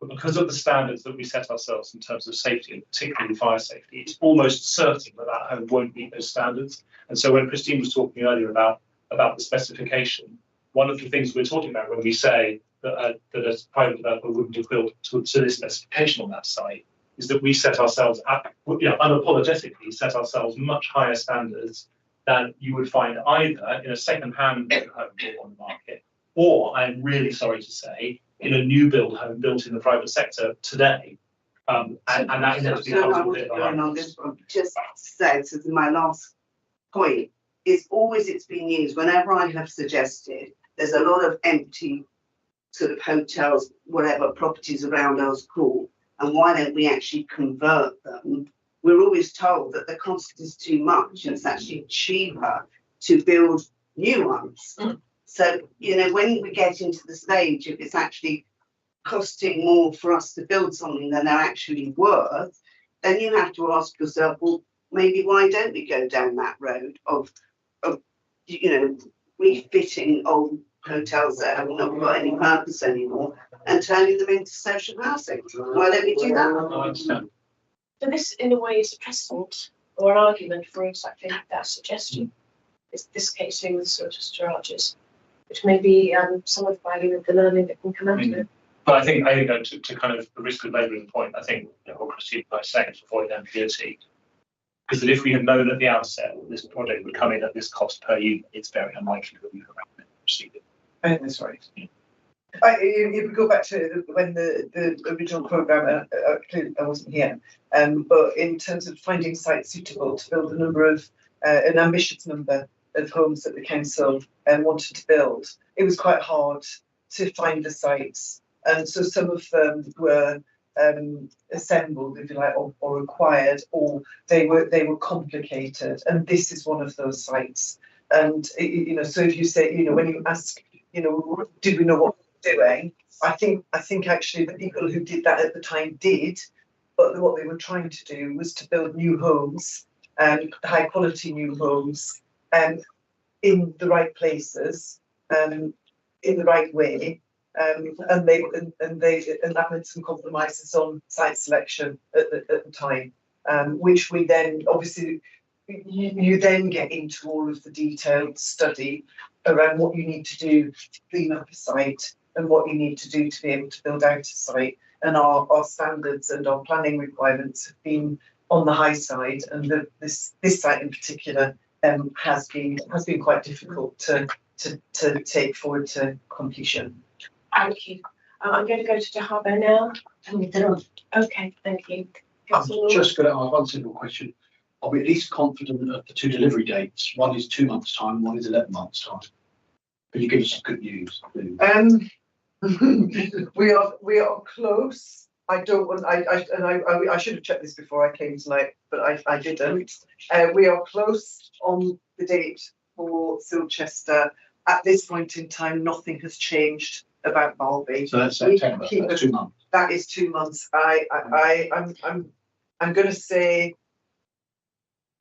but because of the standards that we set ourselves in terms of safety, and particularly fire safety, it's almost certain that that home won't meet those standards. And so when Christine was talking earlier about the specification, one of the things we're talking about when we say that a private developer wouldn't have built to this specification on that site is that we set ourselves up, you know, unapologetically set ourselves much higher standards than you would find either in a second-hand home built on the market, or, I'm really sorry to say, in a new build home built in the private sector today. And that So becomes I a was bit of a going on this one, just to say, so my last point is always it's been used, whenever I have suggested, there's a lot of empty sort of hotels, whatever properties around our school, and why don't we actually convert them? We're always told that the cost is too much and it's actually cheaper to build new ones. So, you know, when we get into the stage, if it's actually costing more for us to build something than they're actually worth, then you have to ask yourself, well, maybe why don't we go down that road of you know, refitting old hotels that have not got any purpose anymore and turning them into social housing? Why don't we do that? So this, in a way, is a precedent or an argument for exactly that suggestion. It's this case here with Silchester Arches, which may be some of the value of the learning that can come out of it. But I think to kind of the risk of labouring the point, I think, you know, what Christine was saying to avoid ambiguity, is that if we had known at the outset that this project would come in at this cost per unit, it's very unlikely that we would have proceeded. I think that's right. If we go back to when the original programme, clearly I wasn't here, but in terms of finding sites suitable to build an ambitious number of homes that the council wanted to build, it was quite hard to find the sites. And so some of them were assembled, if you like, or acquired, or they were complicated. And this is one of those sites. And, you know, so if you say, you know, when you ask, you know, did we know what we were doing? I think actually the people who did that at the time did, but what they were trying to do was to build new homes, high quality new homes, in the right places, in the right way. And that meant some compromises on site selection at the time, which we then obviously you then get into all of the detailed study around what you need to do to clean up a site and what you need to do to be able to build out a site. And our standards and our planning requirements have been on the high side, and this site in particular has been quite difficult to take forward to completion. Thank you. I'm going to go to Dahabo now. Okay, thank you. I'm just going to ask one simple question. Are we at least confident of the two delivery dates? One is 2 months' time, one is 11 months' time. Can you give us some good news, please? We are close. I don't want. I should have checked this before I came tonight, but I didn't. We are close on the date for Silchester. At this point in time, nothing has changed about Balby. So that's September. That's 2 months. That is 2 months. I'm going to say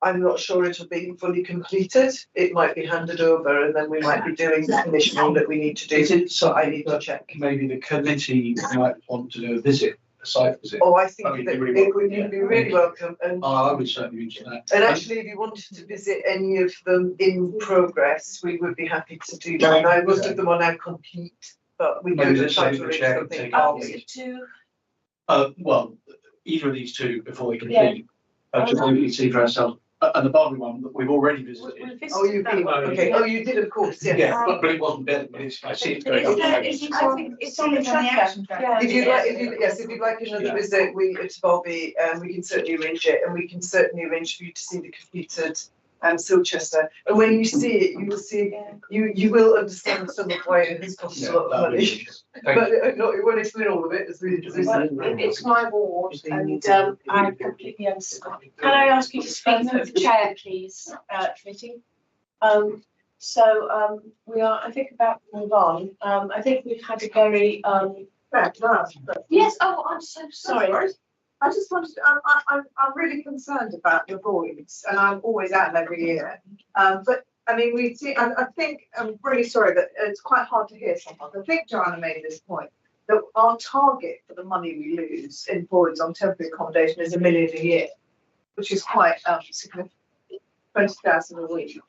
I'm not sure it'll be fully completed. It might be handed over, and then we might be doing the commissioning that we need to do. Is it So I need to check. Maybe the committee might want to do a visit, a site visit. Oh, I think I mean, that really it would be really welcome. And I would certainly be interested in that. And actually, if you wanted to visit any of them in progress, we would be happy to do that. Now, most of them are now complete, but we Maybe could let's try say to the arrange chair something. can take Is it too? Well, either of these two before they complete. Just so we can see for ourselves. And the Barley one that we've already visited. Oh, you've been, okay, oh, you did, of course, yeah. Yeah, but it wasn't there, but I see it's going on. It's on the tracker. Yeah. If you'd like, if you'd like another visit, to Bobby, we can certainly arrange it, and we can certainly arrange for you to see the completed Silchester. And when you see it, you will see, you will understand some of why it has cost a lot of money. But not, it won't explain all of it, as we It's my ward, and I completely understand. Can I ask you to speak for the chair, please, committee? So we are, I think, about to move on. I think we've had a very yes. Oh, I'm so sorry. I just wanted to, I'm really concerned about the voids, and I'm always at them every year. But I mean, we see, I think, I'm really sorry, but it's quite hard to hear sometimes. I think Joanna made this point, that our target for the money we lose in voids on temporary accommodation is £1 million a year, which is quite significant, 20,000 a week,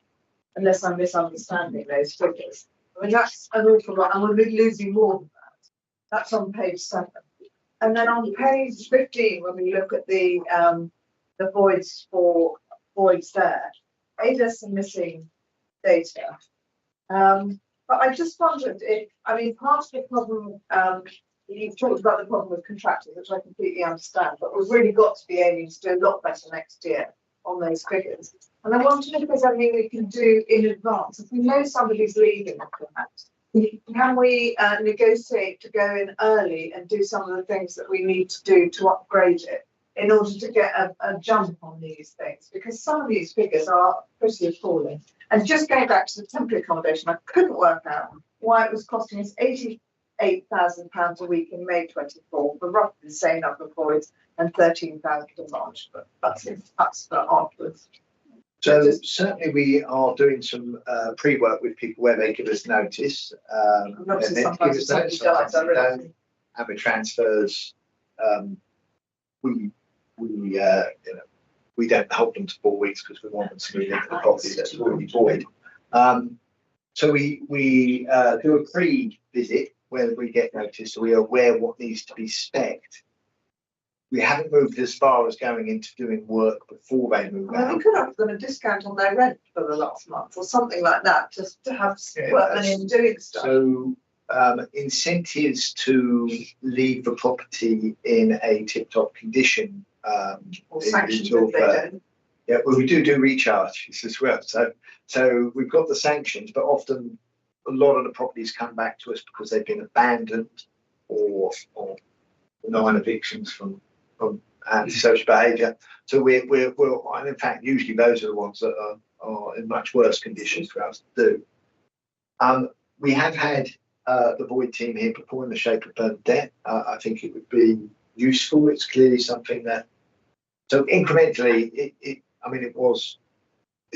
unless I'm misunderstanding those figures. I mean, that's an awful lot, and we're losing more than that. That's on page 7. And then on page 15, when we look at the voids there, there's some missing data. But I just wondered if, I mean, part of the problem, you've talked about the problem with contractors, which I completely understand, but we've really got to be aiming to do a lot better next year on those figures. And I wondered if there's anything we can do in advance. If we know somebody's leaving a flat, can we negotiate to go in early and do some of the things that we need to do to upgrade it in order to get a jump on these things? Because some of these figures are pretty appalling. And just going back to the temporary accommodation, I couldn't work out why it was costing us £88,000 a week in May 24 for roughly the same number of voids and 13,000 in March, but that's for afterwards. So certainly we are doing some pre-work with people where they give us notice. And then give us notice, sometimes they don't. And with transfers, we don't hold them to 4 weeks because we want them to move into the property that's already void. So we do a pre-visit where we get notice, so we are aware what needs to be spec'd. We haven't moved as far as going into doing work before they move out. We could have done a discount on their rent for the last month or something like that, just to have workmen in doing stuff. So incentives to leave the property in a tip-top condition. Or sanctions if they don't. Yeah, well, we do recharges as well. So we've got the sanctions, but often a lot of the properties come back to us because they've been abandoned or 9 evictions from antisocial behaviour. So we're and in fact, usually those are the ones that are in much worse conditions for us to do. We have had the void team here before in the shape of Bernadette. I think it would be useful. It's clearly something that, so incrementally, it's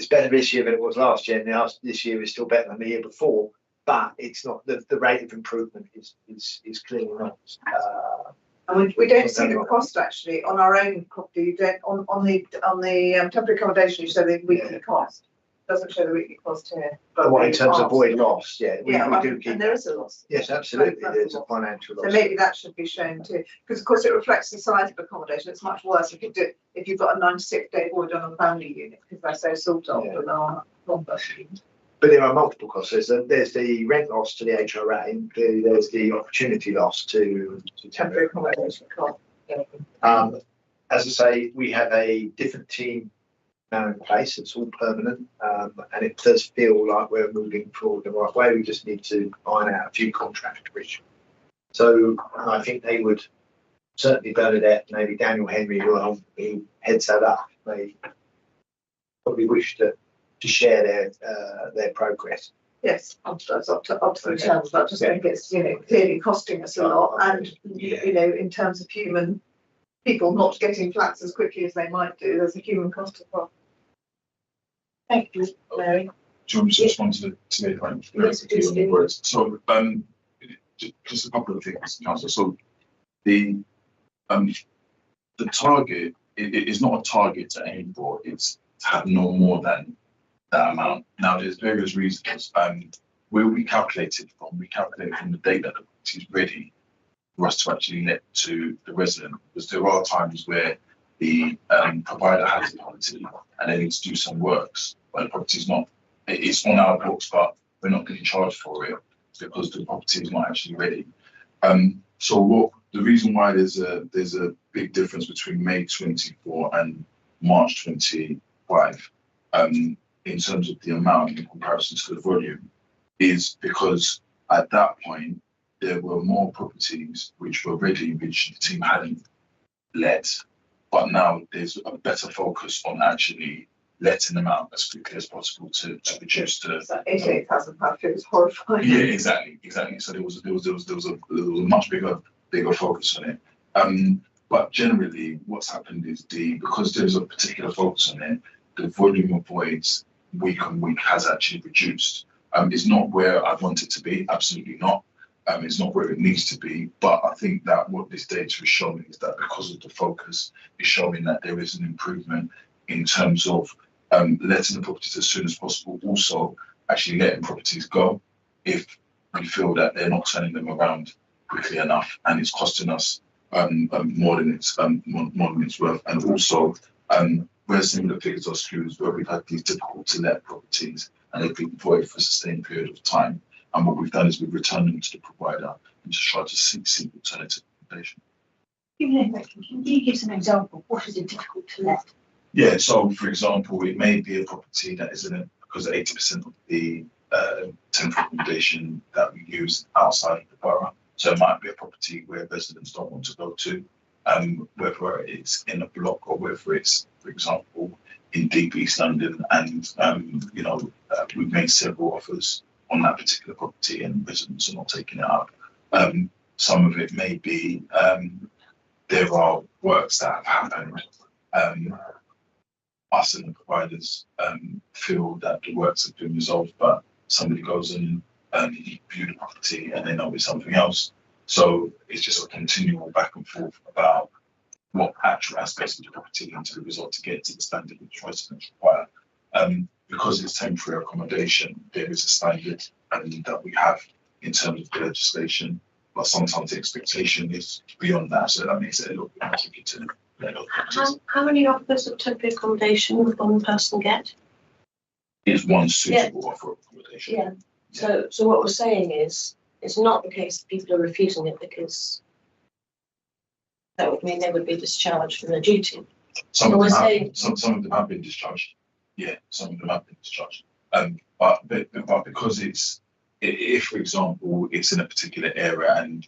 better this year than it was last year, and this year is still better than the year before, but it's not, the rate of improvement is clearly not. And we don't see the cost actually on our own property. You don't on the temporary accommodation. You show the weekly cost. Doesn't show the weekly cost here. But in terms of void loss, we do keep. And there is a loss. Yes, absolutely. There's a financial loss. So maybe that should be shown too, because of course it reflects the size of accommodation. It's much worse if you've got a 96-day void on a family unit because they're so sought after now. But there are multiple costs. There's the rent loss to the HRA, and clearly there's the opportunity loss to temporary accommodation cost. As I say, we have a different team now in place. It's all permanent, and it does feel like we're moving forward the right way. We just need to iron out a few contract issues. So I think they would, certainly Bernadette, maybe Daniel Henry, who heads that up, may probably wish to share their progress. Yes, that's up to the channels. I just think it's clearly costing us a lot, and in terms of human people not getting flats as quickly as they might do, there's a human cost as well. Thank you, Mary. Do you want me to respond to the point? Yes, please. So just a couple of things, Councillor. So the target is not a target to aim for. It's to have no more than that amount. Now, there's various reasons. Where we calculate from the date that the property is ready, for us to actually let to the resident, because there are times where the provider has a property and they need to do some works, but the property's not, it's on our books, but we're not getting charged for it because the property is not actually ready. So the reason why there's a big difference between May 24 and March 25 in terms of the amount in comparison to the volume is because at that point there were more properties which were ready, which the team hadn't let, but now there's a better focus on actually letting them out as quickly as possible to reduce the. So 88,000 pound figure is horrifying. Yeah, exactly. So there was a much bigger focus on it. But generally, what's happened is because there's a particular focus on it, the volume of voids week on week has actually reduced. It's not where I want it to be, absolutely not. It's not where it needs to be, but I think that what this data is showing is that because of the focus, it's showing that there is an improvement in terms of letting the properties as soon as possible, also actually letting properties go if we feel that they're not turning them around quickly enough and it's costing us more than it's worth. And also where some of the figures are skewed, where we've had these difficult to let properties and they've been void for a sustained period of time. And what we've done is we've returned them to the provider and just tried to seek alternative accommodation. Can you give some example? What is it difficult to let? Yeah, so for example, it may be a property that isn't, because 80% of the temporary accommodation that we use outside of the borough. So it might be a property where residents don't want to go to, whether it's in a block or whether it's, for example, in deep East London, and we've made several offers on that particular property and residents are not taking it up. Some of it may be there are works that have happened. Us and the providers feel that the works have been resolved, but somebody goes and view the property and they know it's something else. So it's just a continual back and forth about what actual aspects of the property need to be resolved to get to the standard which residents require. Because it's temporary accommodation, there is a standard that we have in terms of the legislation, but sometimes the expectation is beyond that, so that makes it a little bit more tricky to let other properties. How many offers of temporary accommodation would one person get? It's one suitable offer of accommodation. Yeah. So what we're saying is, it's not the case that people are refusing it because that would mean they would be discharged from their duty. Some of them have been discharged. Yeah, some of them have been discharged. But because if for example it's in a particular area and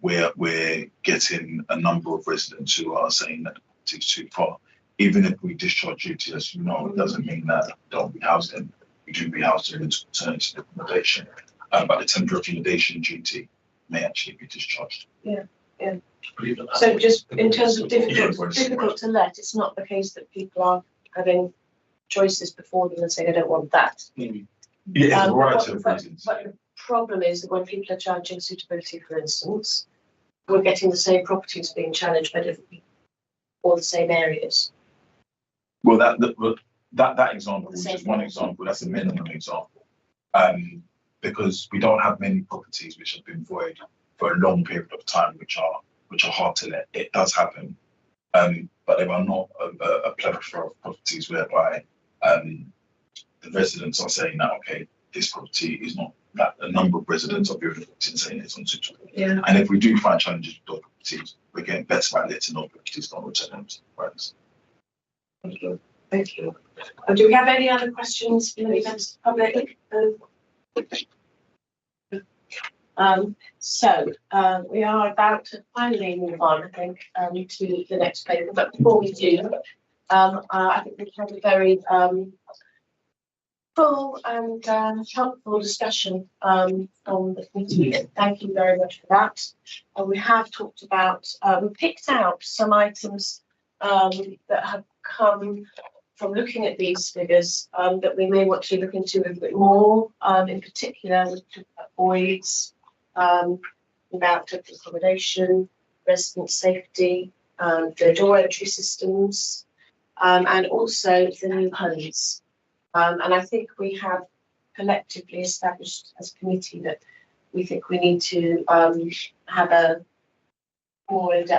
we're getting a number of residents who are saying that the property is too far, even if we discharge duty, as you know, it doesn't mean that we don't rehouse them. We do rehouse them into alternative accommodation. But the temporary accommodation duty may actually be discharged. Yeah. So just in terms of difficult to let, it's not the case that people are having choices before them and saying, I don't want that. Yeah, a variety of reasons. But the problem is that when people are challenging suitability, for instance, we're getting the same properties being challenged by different people or the same areas. Well, that example is just one example. That's a minimum example, because we don't have many properties which have been void for a long period of time, which are hard to let. It does happen, but there are not a plethora of properties whereby the residents are saying that okay, this property is not. That a number of residents are viewing the property and saying it's unsuitable. Yeah. And if we do find challenges with those properties, we're getting better at letting those properties not return them to the providers. Thank you. Thank you. Do we have any other questions from any members of the public? We are about to finally move on, I think, to the next paper. But before we do, I think we had a very full and helpful discussion on the committee. Thank you very much for that. We have talked about, we picked out some items that have come from looking at these figures that we may want to look into a bit more. In particular, we talked about voids, about temporary accommodation, resident safety, the door entry systems, and also the new homes. And I think we have collectively established as a committee that we think we need to have more in depth